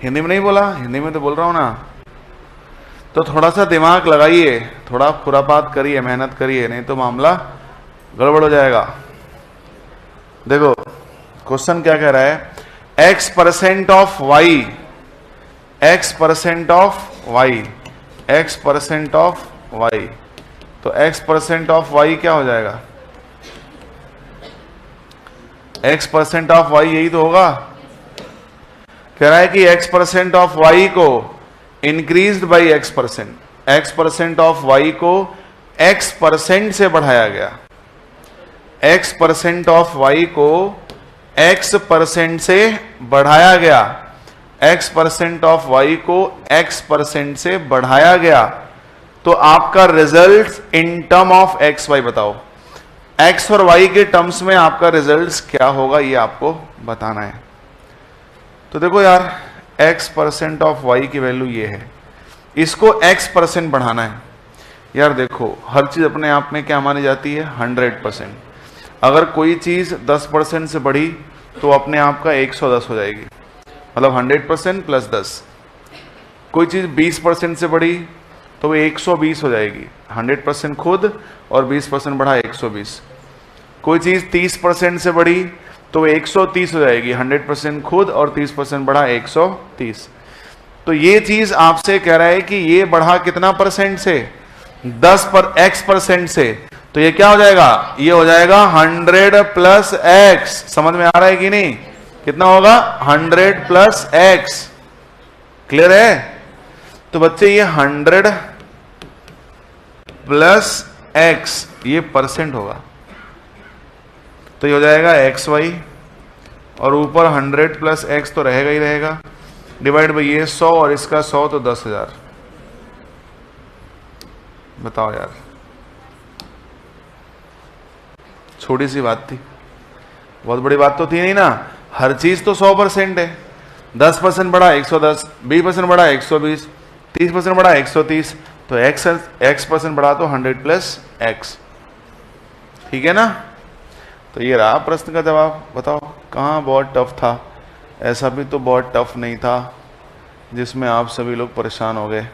Speaker 1: हिंदी में नहीं बोला, हिंदी में तो बोल रहा हूँ ना। तो थोड़ा सा दिमाग लगाइए, थोड़ा खुरापात करिए, मेहनत करिए, नहीं तो मामला गड़बड़ हो जाएगा। देखो क्वेश्चन क्या कह रहा है, x% of y, x% of y, x% of y, तो x% ऑफ y क्या हो जाएगा? x% ऑफ y यही तो होगा। कह रहा है कि x% ऑफ y को increased by x%, x% of y को x% से बढ़ाया गया, x% ऑफ y को x% से बढ़ाया गया, x% ऑफ y को x% से बढ़ाया गया, तो आपका result in term of x y बताओ। x और y के टर्म्स में आपका रिजल्ट क्या होगा ये आपको बताना है। तो देखो यार, x% ऑफ y की वैल्यू ये है, इसको x% बढ़ाना है। यार देखो, हर चीज अपने आप में क्या मानी जाती है? 100%। अगर कोई चीज 10% से बढ़ी तो अपने आप का 110 हो जाएगी, मतलब 100% प्लस 10। कोई चीज 20% से बढ़ी तो वो 120 हो जाएगी, 100% खुद और 20% बढ़ा 120। कोई चीज 30% से बढ़ी तो 130 हो जाएगी, 100% खुद और 30% बढ़ा 130। तो ये चीज आपसे कह रहा है कि ये बढ़ा कितना परसेंट से? 10% से, तो ये क्या हो जाएगा? ये हो जाएगा 100 प्लस x। समझ में आ रहा है कि नहीं? कितना होगा? 100 प्लस x। क्लियर है? तो बच्चे ये 100 प्लस x ये परसेंट होगा, तो ये हो जाएगा xy, और ऊपर 100 प्लस x तो रहेगा ही रहेगा, डिवाइड बाई ये 100 और इसका 100 तो 10,000। बताओ यार, छोटी सी बात थी, बहुत बड़ी बात तो थी नहीं ना। हर चीज तो 100% है, 10% बढ़ा 110, 20% बढ़ा 120, 30% बढ़ा 130, तो x% बढ़ा तो 100 प्लस x। ठीक है ना? तो ये रहा प्रश्न का जवाब। बताओ कहाँ बहुत टफ था? ऐसा भी तो बहुत टफ नहीं था जिसमें आप सभी लोग परेशान हो गए।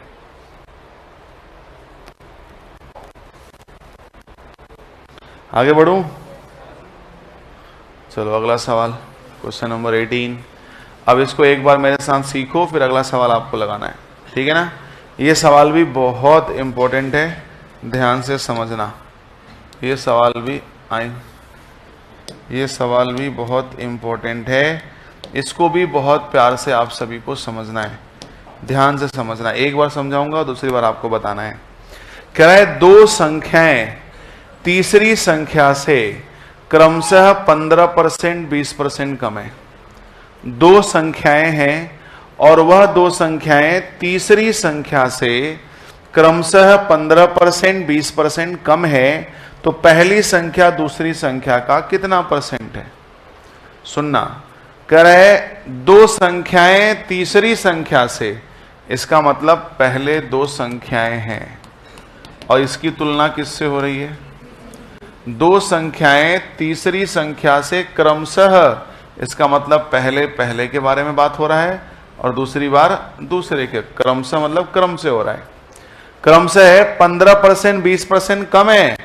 Speaker 1: आगे बढ़ूं? चलो अगला सवाल, क्वेश्चन नंबर 18। अब इसको एक बार मेरे साथ सीखो, फिर अगला सवाल आपको लगाना है। ठीक है ना? ये सवाल भी बहुत इंपॉर्टेंट है, ध्यान से समझना। ये सवाल भी बहुत इंपॉर्टेंट है, इसको भी बहुत प्यार से आप सभी को समझना है, ध्यान से समझना। एक बार समझाऊंगा, दूसरी बार आपको बताना है। कह रहा है दो संख्याएं तीसरी संख्या से क्रमशः 15% 20% कम है। दो संख्याएं हैं और वह दो संख्याएं तीसरी संख्या से क्रमशः 15% 20% कम है, तो पहली संख्या दूसरी संख्या का कितना परसेंट है? सुनना, कह रहे दो संख्याएं तीसरी संख्या से, इसका मतलब पहले दो संख्याएं हैं, और इसकी तुलना किससे हो रही है? दो संख्याएं तीसरी संख्या से क्रमशः, इसका मतलब पहले के बारे में बात हो रहा है और दूसरी बार दूसरे के। क्रमशः मतलब क्रम से हो रहा है। क्रमशः है 15% 20% कम है,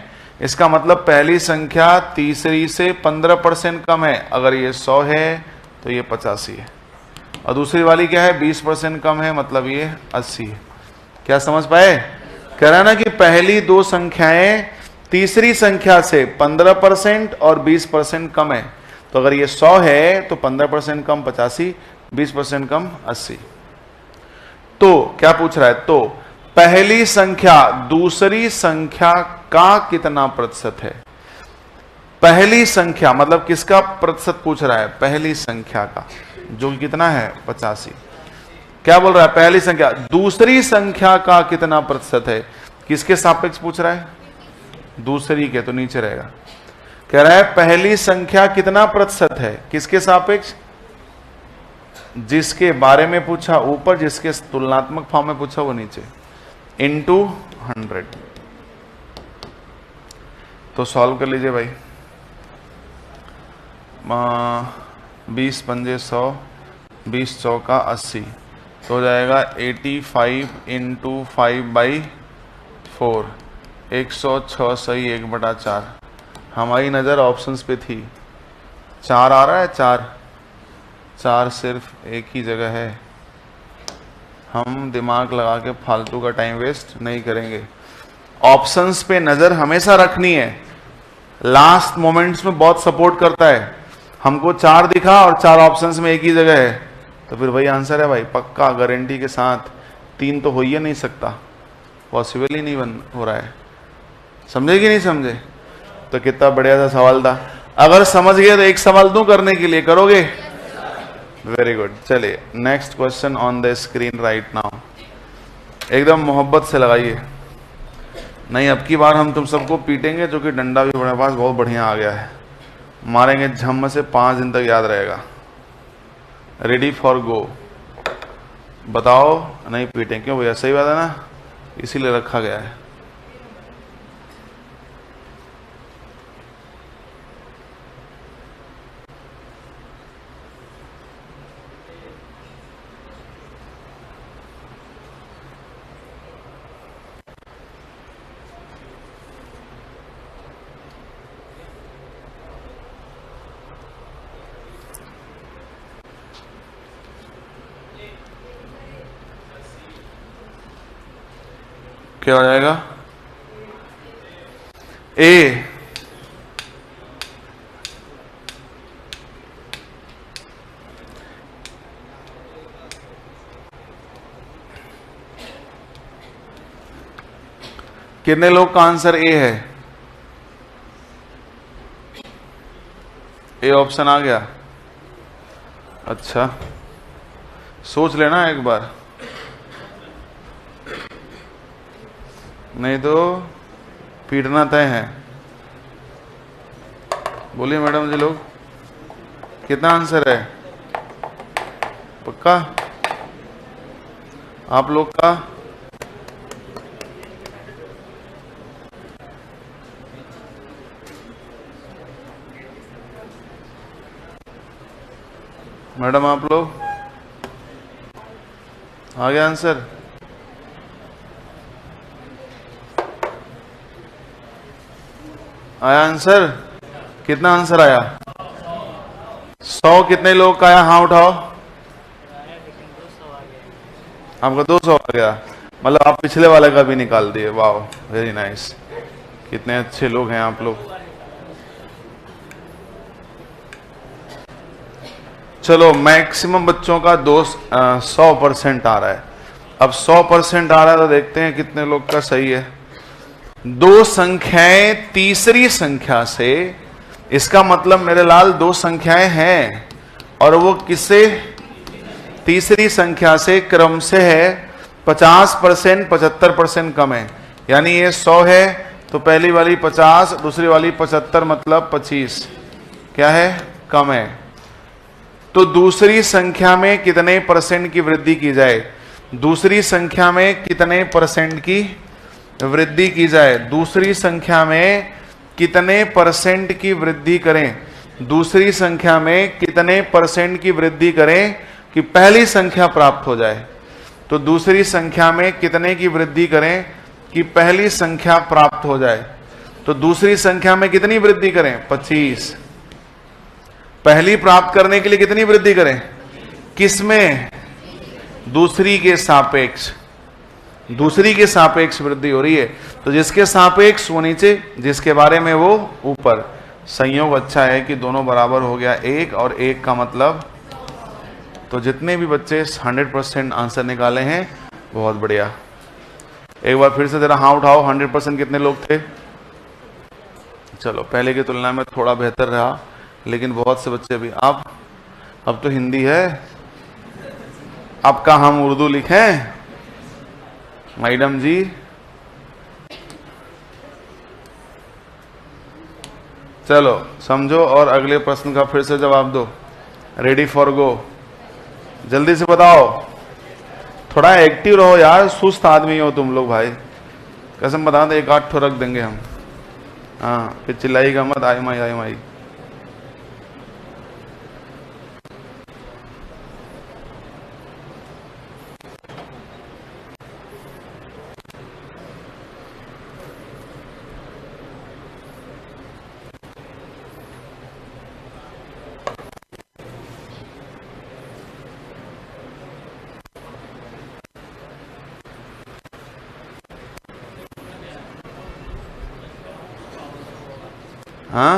Speaker 1: इसका मतलब पहली संख्या तीसरी से 15% कम है। अगर ये 100 है तो ये 85 है, और दूसरी वाली क्या है? 20% कम है, मतलब ये 80 है। क्या समझ पाए? कह रहा ना कि पहली दो संख्याएं तीसरी संख्या से 15% और 20% कम है, तो अगर ये 100 है तो 15% कम 85, 20% कम 80। तो क्या पूछ रहा है? तो पहली संख्या दूसरी संख्या का कितना प्रतिशत है? पहली संख्या मतलब किसका प्रतिशत पूछ रहा है? पहली संख्या का, जो कि कितना है? 85। क्या बोल रहा है? पहली संख्या दूसरी संख्या का कितना प्रतिशत है? किसके सापेक्ष पूछ रहा है? दूसरी के, तो नीचे रहेगा। कह रहा है पहली संख्या कितना प्रतिशत है, किसके सापेक्ष? जिसके बारे में पूछा ऊपर, जिसके तुलनात्मक फॉर्म में पूछा वो नीचे, इनटू 100। तो सॉल्व कर लीजिए भाई। 20 पंजे 100, 20 चौका 80, तो हो जाएगा 85 इंटू 5/4, 106 सही 1/4। हमारी नज़र ऑप्शंस पे थी। 4 आ रहा है, 4 सिर्फ एक ही जगह है। हम दिमाग लगा के फालतू का टाइम वेस्ट नहीं करेंगे। ऑप्शंस पे नज़र हमेशा रखनी है, लास्ट मोमेंट्स में बहुत सपोर्ट करता है। हमको 4 दिखा और 4 ऑप्शंस में एक ही जगह है, तो फिर वही आंसर है भाई, पक्का गारंटी के साथ। 3 तो हो ही नहीं सकता, पॉसिबल ही नहीं हो रहा है। समझे कि नहीं समझे? तो कितना बढ़िया सा सवाल था। अगर समझ गए तो एक सवाल दूं करने के लिए, करोगे? Very good. चलिए next question on the screen right now. एकदम मोहब्बत से लगाइए, नहीं अब की बार हम तुम सबको पीटेंगे, जो कि डंडा भी हमारे पास बहुत बढ़िया आ गया है। मारेंगे झम्म से, 5 दिन तक याद रहेगा। Ready for go. बताओ। नहीं पीटें क्यों भैया? सही बात है ना, इसीलिए रखा गया है। क्या हो जाएगा? ए। कितने लोग का आंसर ए है? ए ऑप्शन आ गया। अच्छा सोच लेना एक बार, नहीं तो पीटना तय है। बोलिए मैडम जी लोग, कितना आंसर है? पक्का आप लोग का? मैडम आप लोग? आ गया आंसर? आया आंसर? कितना आंसर आया? 100। कितने लोग का आया? हाँ उठाओ। आपका 200 आ गया, मतलब आप पिछले वाले का भी निकाल दिए। वाह वेरी नाइस, कितने अच्छे लोग हैं आप लोग। चलो मैक्सिमम बच्चों का 100% आ रहा है। अब 100% आ रहा है तो देखते हैं कितने लोग का सही है। 2 संख्याएं तीसरी संख्या से, इसका मतलब मेरे लाल 2 संख्याएं हैं और वो किससे? तीसरी संख्या से क्रम से है। 50% 75% कम है, यानी ये 100 है तो पहली वाली 50, दूसरी वाली 75, मतलब 25 क्या है? कम है। तो दूसरी संख्या में कितने परसेंट की वृद्धि की जाए? दूसरी संख्या में कितने परसेंट की वृद्धि की जाए? दूसरी संख्या में कितने परसेंट की वृद्धि करें? दूसरी संख्या में कितने परसेंट की वृद्धि करें कि पहली संख्या प्राप्त हो जाए? तो दूसरी संख्या में कितने की वृद्धि करें कि पहली संख्या प्राप्त हो जाए? तो दूसरी संख्या में कितनी वृद्धि करें? 25। पहली प्राप्त करने के लिए कितनी वृद्धि करें? किसमें? दूसरी के सापेक्ष। दूसरी के सापेक्ष वृद्धि हो रही है, तो जिसके सापेक्ष वो नीचे, जिसके बारे में वो ऊपर। संयोग अच्छा है कि दोनों बराबर हो गया 1 और 1 का मतलब। तो जितने भी बच्चे 100% आंसर निकाले हैं बहुत बढ़िया। एक बार फिर से जरा हाँ उठाओ। 100% कितने लोग थे? चलो पहले की तुलना में थोड़ा बेहतर रहा, लेकिन बहुत से बच्चे भी। अब तो हिंदी है, आपका हम उर्दू लिखें मैडम जी? चलो समझो और अगले प्रश्न का फिर से जवाब दो। रेडी फॉर गो, जल्दी से बताओ। थोड़ा एक्टिव रहो यार, सुस्त आदमी हो तुम लोग भाई, कसम बता दे 1-8 ठो रख देंगे हम। हाँ फिर चिल्लाइएगा मत, आई माई आई माई। हाँ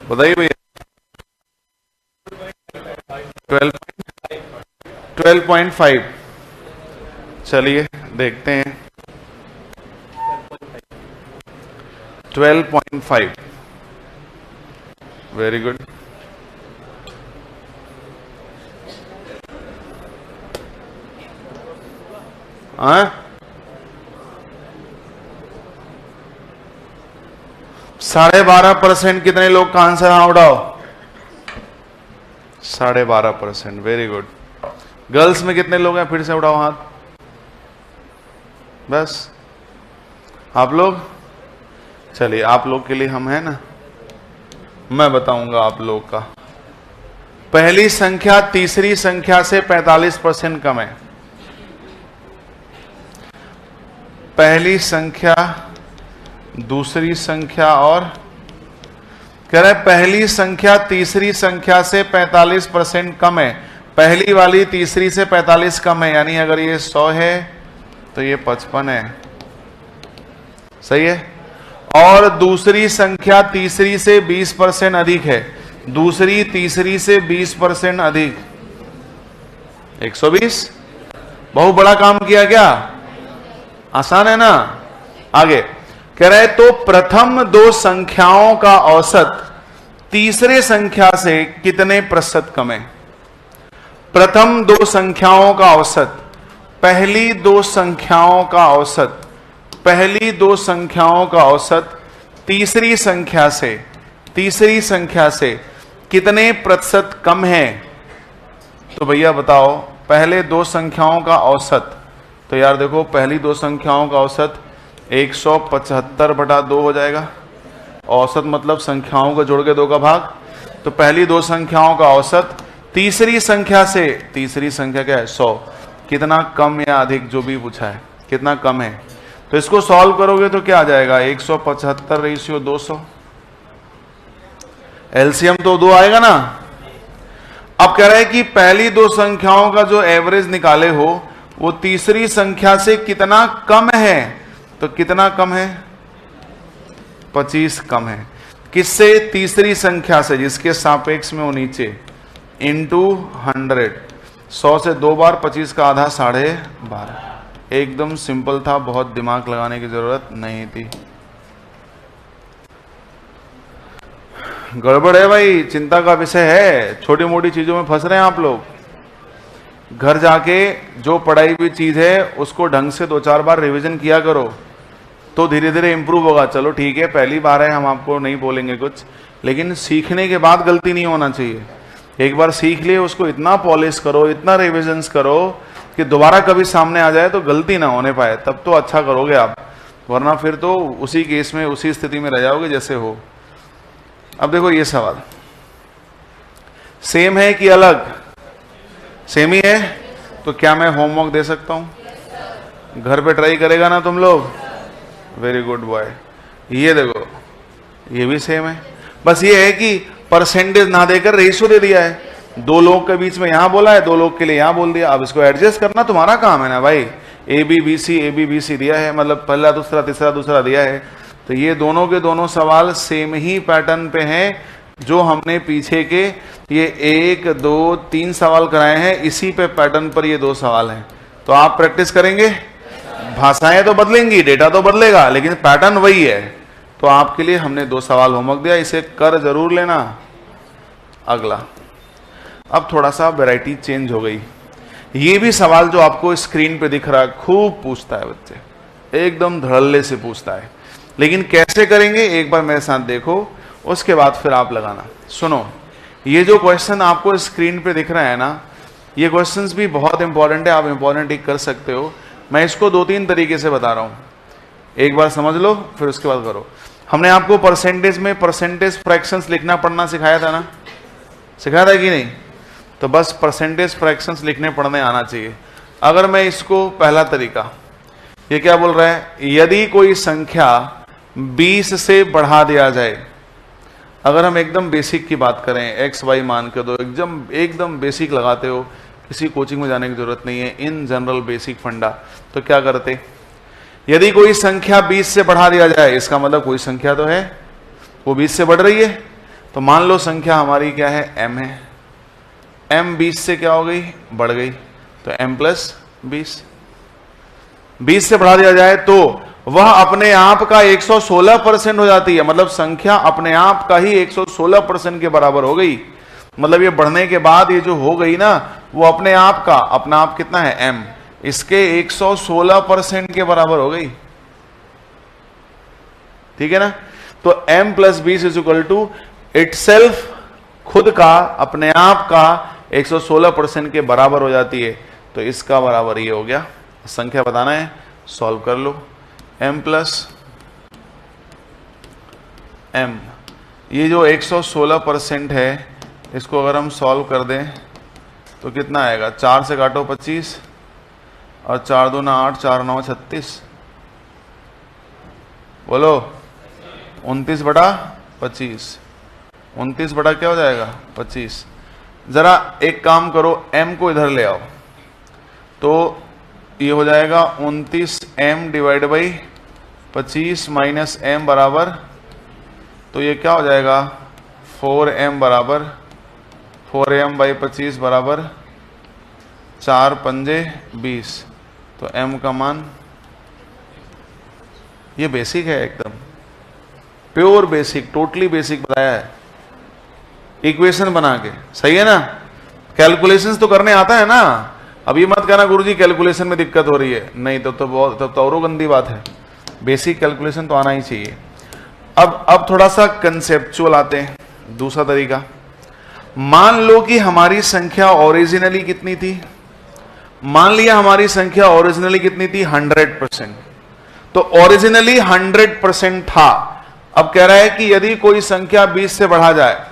Speaker 1: बताइए भैया। 12.5। चलिए देखते हैं। 12.5 वेरी गुड। हाँ 12.5% कितने लोग का आंसर? हाँ उठाओ। 12.5%, वेरी गुड। गर्ल्स में कितने लोग हैं? फिर से उठाओ हाथ। बस आप लोग। चलिए आप लोग के लिए हम हैं ना, मैं बताऊंगा आप लोग का। पहली संख्या तीसरी संख्या से 45% कम है। पहली संख्या दूसरी संख्या और कह रहे पहली संख्या तीसरी संख्या से 45% कम है। पहली वाली तीसरी से 45 कम है, यानी अगर ये 100 है तो ये 55 है, सही है। और दूसरी संख्या तीसरी से 20% अधिक है। दूसरी तीसरी से 20% अधिक, 120। बहुत बड़ा काम किया क्या? आसान है ना। आगे कह रहे तो प्रथम दो संख्याओं का औसत तीसरे संख्या से कितने प्रतिशत कम है? प्रथम दो संख्याओं का औसत, पहली दो संख्याओं का औसत, पहली दो संख्याओं का औसत तीसरी संख्या से कितने प्रतिशत कम है? तो भैया बताओ, पहले दो संख्याओं का औसत, तो यार देखो पहली दो संख्याओं का औसत 175/2 हो जाएगा। औसत मतलब संख्याओं को जोड़ के 2 का भाग। तो पहली दो संख्याओं का औसत तीसरी संख्या से, तीसरी संख्या क्या है? 100। कितना कम या अधिक जो भी पूछा है, कितना कम है। तो इसको सॉल्व करोगे तो क्या आ जाएगा? 175/200। एलसीएम तो 2 आएगा ना। अब कह रहा है कि पहली दो संख्याओं का जो एवरेज निकाले हो वो तीसरी संख्या से कितना कम है। तो कितना कम है? 25 कम है। किससे? तीसरी संख्या से, जिसके सापेक्ष में वो नीचे, इंटू 100। 100 से 2 बार, 25 का आधा 12.5। एकदम सिंपल था, बहुत दिमाग लगाने की जरूरत नहीं थी। गड़बड़ है भाई, चिंता का विषय है। छोटी मोटी चीजों में फंस रहे हैं आप लोग। घर जाके जो पढ़ाई हुई चीज है उसको ढंग से 2-4 बार रिवीजन किया करो, तो धीरे धीरे इंप्रूव होगा। चलो ठीक है, पहली बार है, हम आपको नहीं बोलेंगे कुछ, लेकिन सीखने के बाद गलती नहीं होना चाहिए। एक बार सीख लिए उसको इतना पॉलिश करो, इतना रिविजन्स करो कि दोबारा कभी सामने आ जाए तो गलती ना होने पाए, तब तो अच्छा करोगे आप। वरना फिर तो उसी केस में, उसी स्थिति में रह जाओगे जैसे हो। अब देखो ये सवाल सेम है कि अलग? सेम ही है। तो क्या मैं होमवर्क दे सकता हूं? घर पे ट्राई करेगा ना तुम लोग? Very good boy. ये देखो ये भी सेम है, बस ये है कि परसेंटेज ना देकर रेशियो दे दिया है। दो लोग के बीच में यहां बोला है, दो लोग के लिए यहां बोल दिया। अब इसको एडजस्ट करना तुम्हारा काम है ना भाई। ए बी बी सी दिया है, मतलब पहला दूसरा तीसरा दूसरा दिया है, तो ये दोनों के दोनों सवाल सेम ही पैटर्न पे हैं जो हमने पीछे के ये 1 2 3 सवाल कराए हैं, इसी पे पैटर्न पर ये 2 सवाल हैं। तो आप प्रैक्टिस करेंगे, भाषाएं तो बदलेंगी, डेटा तो बदलेगा, लेकिन पैटर्न वही है। तो आपके लिए हमने 2 सवाल होमवर्क दिया, इसे कर जरूर लेना। अगला, अब थोड़ा सा वैरायटी चेंज हो गई। ये भी सवाल जो आपको स्क्रीन पे दिख रहा है, खूब पूछता है बच्चे, एकदम धड़ल्ले से पूछता है, लेकिन कैसे करेंगे एक बार मेरे साथ देखो, उसके बाद फिर आप लगाना। सुनो, ये जो क्वेश्चन आपको स्क्रीन पे दिख रहा है ना, ये क्वेश्चंस भी बहुत इंपॉर्टेंट है, आप इंपॉर्टेंट टिक कर सकते हो। मैं इसको 2-3 तरीके से बता रहा हूं, एक बार समझ लो फिर उसके बाद करो। हमने आपको परसेंटेज में परसेंटेज फ्रैक्शंस लिखना पढ़ना सिखाया था ना, सिखाया था कि नहीं? तो बस परसेंटेज फ्रैक्शंस लिखने पढ़ने आना चाहिए। अगर मैं इसको पहला तरीका, ये क्या बोल रहा है, यदि कोई संख्या 20 से बढ़ा दिया जाए, अगर हम एकदम बेसिक की बात करें, एक्स वाई मान के दो, एकदम बेसिक लगाते हो, किसी कोचिंग में जाने की जरूरत नहीं है, इन जनरल बेसिक फंडा, तो क्या करते, यदि कोई संख्या 20 से बढ़ा दिया जाए, इसका मतलब कोई संख्या तो है वो 20 से बढ़ रही है। तो मान लो संख्या हमारी क्या है, m है, m 20 से क्या हो गई, बढ़ गई, तो m + 20 से बढ़ा दिया जाए तो वह अपने आप का 116% हो जाती है, मतलब संख्या अपने आप का ही 116% के बराबर हो गई। मतलब ये बढ़ने के बाद ये जो हो गई ना, वो अपने आप का, अपना आप कितना है m, इसके 116% के बराबर हो गई। ठीक है ना? तो m + 20 = इटसेल्फ, खुद का, अपने आप का 116% के बराबर हो जाती है। तो इसका बराबर ये हो गया, संख्या बताना है, सॉल्व कर लो। m + m, ये जो 116% है, इसको अगर हम सॉल्व कर दें तो कितना आएगा, 4 से काटो 25 और 4 2 8, 4 9 36, बोलो 29/25, 29 बटा क्या हो जाएगा, 25। जरा एक काम करो, m को इधर ले आओ, तो ये हो जाएगा 29m / 25 - m बराबर, तो ये क्या हो जाएगा, 4m = 4m / 25 बराबर 4 पंजे 20। तो m का मान, ये बेसिक है, एकदम प्योर बेसिक, टोटली बेसिक बताया है, इक्वेशन बना के, सही है ना? कैलकुलेशंस तो करने आता है ना। अब ये मत कहना गुरुजी कैलकुलेशन में दिक्कत हो रही है, नहीं, तब तो और गंदी बात है। बेसिक कैलकुलेशन तो आना ही चाहिए। अब थोड़ा सा कंसेप्चुअल आते हैं। दूसरा तरीका, मान लो कि हमारी संख्या ओरिजिनली कितनी थी, मान लिया हमारी संख्या ओरिजिनली कितनी थी, 100%। तो ओरिजिनली 100% था। अब कह रहा है कि यदि कोई संख्या 20 से बढ़ा जाए,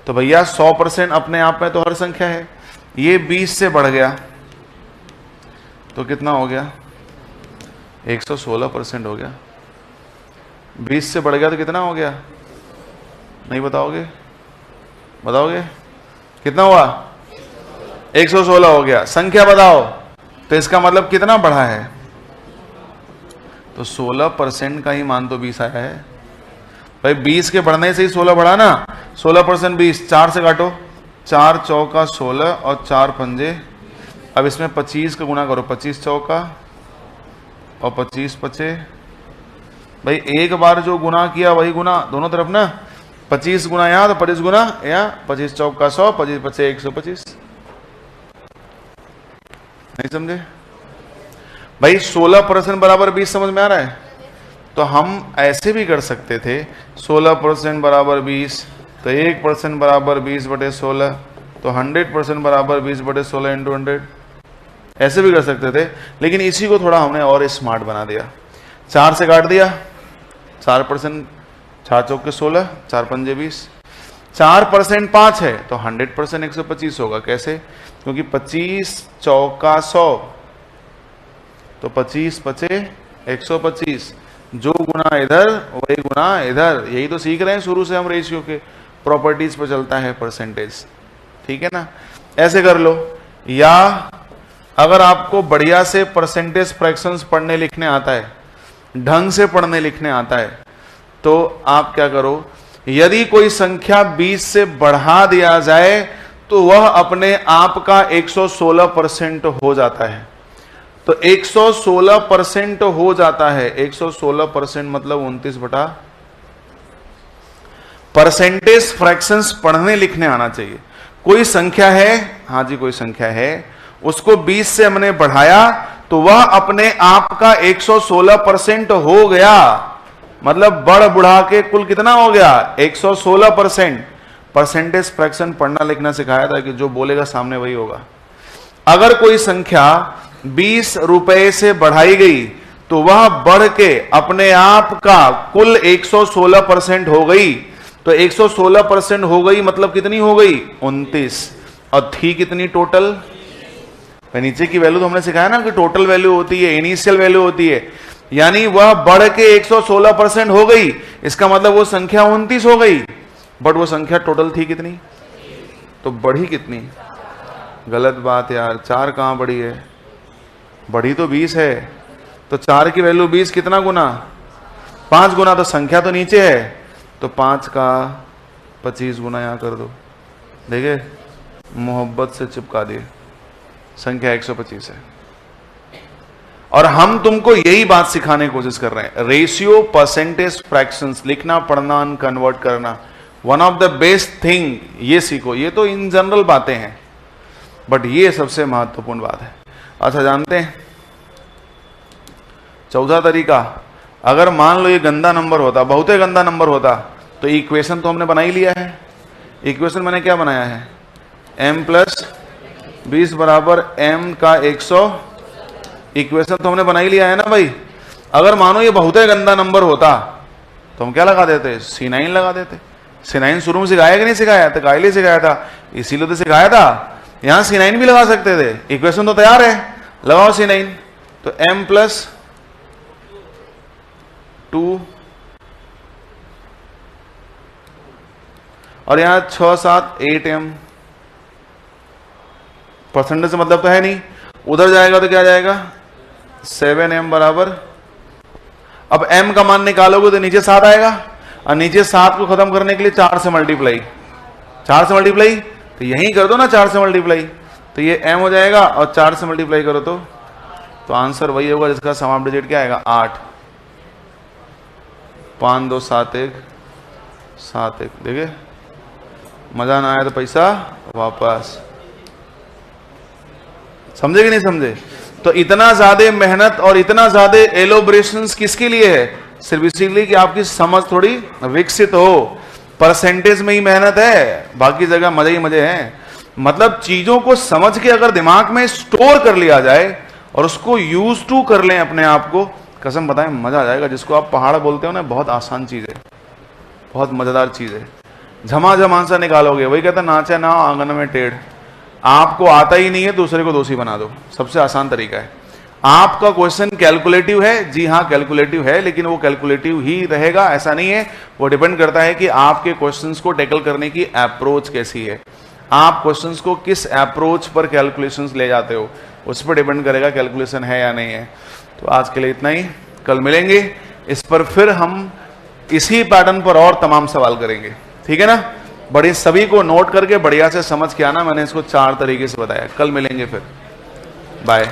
Speaker 1: तो भैया 100% अपने आप में तो हर संख्या है, ये 20 से बढ़ गया तो कितना हो गया, 116% हो गया। 20 से बढ़ गया तो कितना हो गया, नहीं बताओगे, बताओगे कितना हुआ, 116 हो गया। संख्या बताओ, तो इसका मतलब कितना बढ़ा है, तो 16% का ही मान तो 20 आया है भाई। 20 के बढ़ने से ही 16 बढ़ा ना, 16% 20, 4 से काटो, 4 चौका 16 और 4 पंजे, अब इसमें 25 का गुना करो, 25 चौका और 25 पचे। भाई एक बार जो गुना किया वही गुना दोनों तरफ ना, 25 गुना यहाँ तो 25 गुना यहाँ, 25 चौका 100, 25 पचे 125। नहीं समझे भाई? 16% बराबर 20 समझ में आ रहा है? तो हम ऐसे भी कर सकते थे, 16% बराबर 20, तो 1% बराबर 20/16, तो 100% बराबर 20/16 × 100, ऐसे भी कर सकते थे। लेकिन इसी को थोड़ा हमने और स्मार्ट बना दिया, 4 से काट दिया, 4%, 4 चौके 16, 4 पंजे 20, 4% 5 है तो 100% 125 होगा। कैसे? क्योंकि 25 चौका 100, तो 25 पचे 125, जो गुना इधर वही गुना इधर। यही तो सीख रहे हैं शुरू से हम, रेशियो के प्रॉपर्टीज पर चलता है परसेंटेज, ठीक है ना? ऐसे कर लो, या अगर आपको बढ़िया से परसेंटेज फ्रैक्शंस पढ़ने लिखने आता है, ढंग से पढ़ने लिखने आता है, तो आप क्या करो, यदि कोई संख्या 20 से बढ़ा दिया जाए तो वह अपने आप का 116% हो जाता है। तो 116% हो जाता है, 116% मतलब 29 बटा, परसेंटेज फ्रैक्शंस पढ़ने लिखने आना चाहिए। कोई संख्या है, हाँ जी कोई संख्या है, उसको 20 से हमने बढ़ाया तो वह अपने आप का 116% हो गया, मतलब बढ़ बुढ़ा के कुल कितना हो गया, 116%। परसेंटेज फ्रैक्शन पढ़ना लिखना सिखाया था कि जो बोलेगा सामने वही होगा। अगर कोई संख्या 20 रुपए से बढ़ाई गई तो वह बढ़ के अपने आप का कुल 116% हो गई। तो 116% हो गई मतलब कितनी हो गई, 29। और थी कितनी टोटल, नीचे की वैल्यू तो हमने सिखाया ना कि टोटल वैल्यू होती है, इनिशियल वैल्यू होती है, यानी वह बढ़ के 116% हो गई। इसका मतलब वो संख्या 29 हो गई, बट वो संख्या टोटल थी कितनी, तो बढ़ी कितनी, गलत बात यार, 4 कहां बढ़ी है, बढ़ी तो 20 है। तो 4 की वैल्यू 20 कितना गुना, 5 गुना, तो संख्या तो नीचे है, तो 5 का 25 गुना यहां कर दो। देखिए मोहब्बत से चिपका दिए, संख्या 125 है। और हम तुमको यही बात सिखाने की कोशिश कर रहे हैं, रेशियो, परसेंटेज, फ्रैक्शंस लिखना पढ़ना कन्वर्ट करना, one of the best thing, ये सीखो। ये तो इन जनरल बातें हैं, बट ये सबसे महत्वपूर्ण बात है। अच्छा जानते हैं चौथा तरीका, अगर मान लो ये गंदा नंबर होता, बहुत ही गंदा नंबर होता, तो इक्वेशन तो हमने बना ही लिया है। इक्वेशन मैंने क्या बनाया है, m + 20 बराबर m का 100, इक्वेशन तो हमने बना ही लिया है ना भाई। अगर मानो ये बहुत ही गंदा नंबर होता तो हम क्या लगा देते, C9 लगा देते। C9 शुरू में सिखाया कि नहीं सिखाया, तो कायले सिखाया था, इसीलिए तो सिखाया था। यहां C9 भी लगा सकते थे, इक्वेशन तो तैयार है, लगाओ C9। तो m + 2 और यहां 6 7 8m, परसेंटेज से मतलब तो है नहीं, उधर जाएगा तो क्या जाएगा, 7m बराबर, अब m का मान निकालोगे तो नीचे 7 आएगा, और नीचे 7 को खत्म करने के लिए 4 से मल्टीप्लाई, 4 से मल्टीप्लाई, तो यहीं कर दो ना 4 से मल्टीप्लाई, तो ये m हो जाएगा, और 4 से मल्टीप्लाई करो तो आंसर वही होगा जिसका समाप्त डिजिट क्या आएगा, 8। 5 2 7 1 7 1। देखिए मजा ना आया तो पैसा वापस, समझे कि नहीं समझे। तो इतना ज्यादा मेहनत और इतना ज्यादा एलोब्रेशंस किसके लिए है, सिर्फ इसीलिए कि आपकी समझ थोड़ी विकसित हो। परसेंटेज में ही मेहनत है, बाकी जगह मजे ही मजे हैं। मतलब चीजों को समझ के अगर दिमाग में स्टोर कर लिया जाए और उसको यूज टू कर लें अपने आप को, कसम बताएं मजा आ जाएगा। जिसको आप पहाड़ बोलते हो ना, बहुत आसान चीज है, बहुत मजेदार चीज है। झमाझम आंसर निकालोगे, वही कहता नाचे ना आंगन में टेढ़। आपको आता ही नहीं है, दूसरे को दोषी बना दो, सबसे आसान तरीका है। आपका क्वेश्चन कैलकुलेटिव है, जी हाँ कैलकुलेटिव है, लेकिन वो कैलकुलेटिव ही रहेगा ऐसा नहीं है। वो डिपेंड करता है कि आपके क्वेश्चंस को टैकल करने की अप्रोच कैसी है, आप क्वेश्चंस को किस अप्रोच पर कैलकुलेशंस ले जाते हो, उस पर डिपेंड करेगा कैलकुलेशन है या नहीं है। तो आज के लिए इतना ही, कल मिलेंगे इस पर, फिर हम इसी पैटर्न पर और तमाम सवाल करेंगे, ठीक है ना। बड़े सभी को नोट करके बढ़िया से समझ के आना, मैंने इसको 4 तरीके से बताया। कल मिलेंगे फिर, बाय।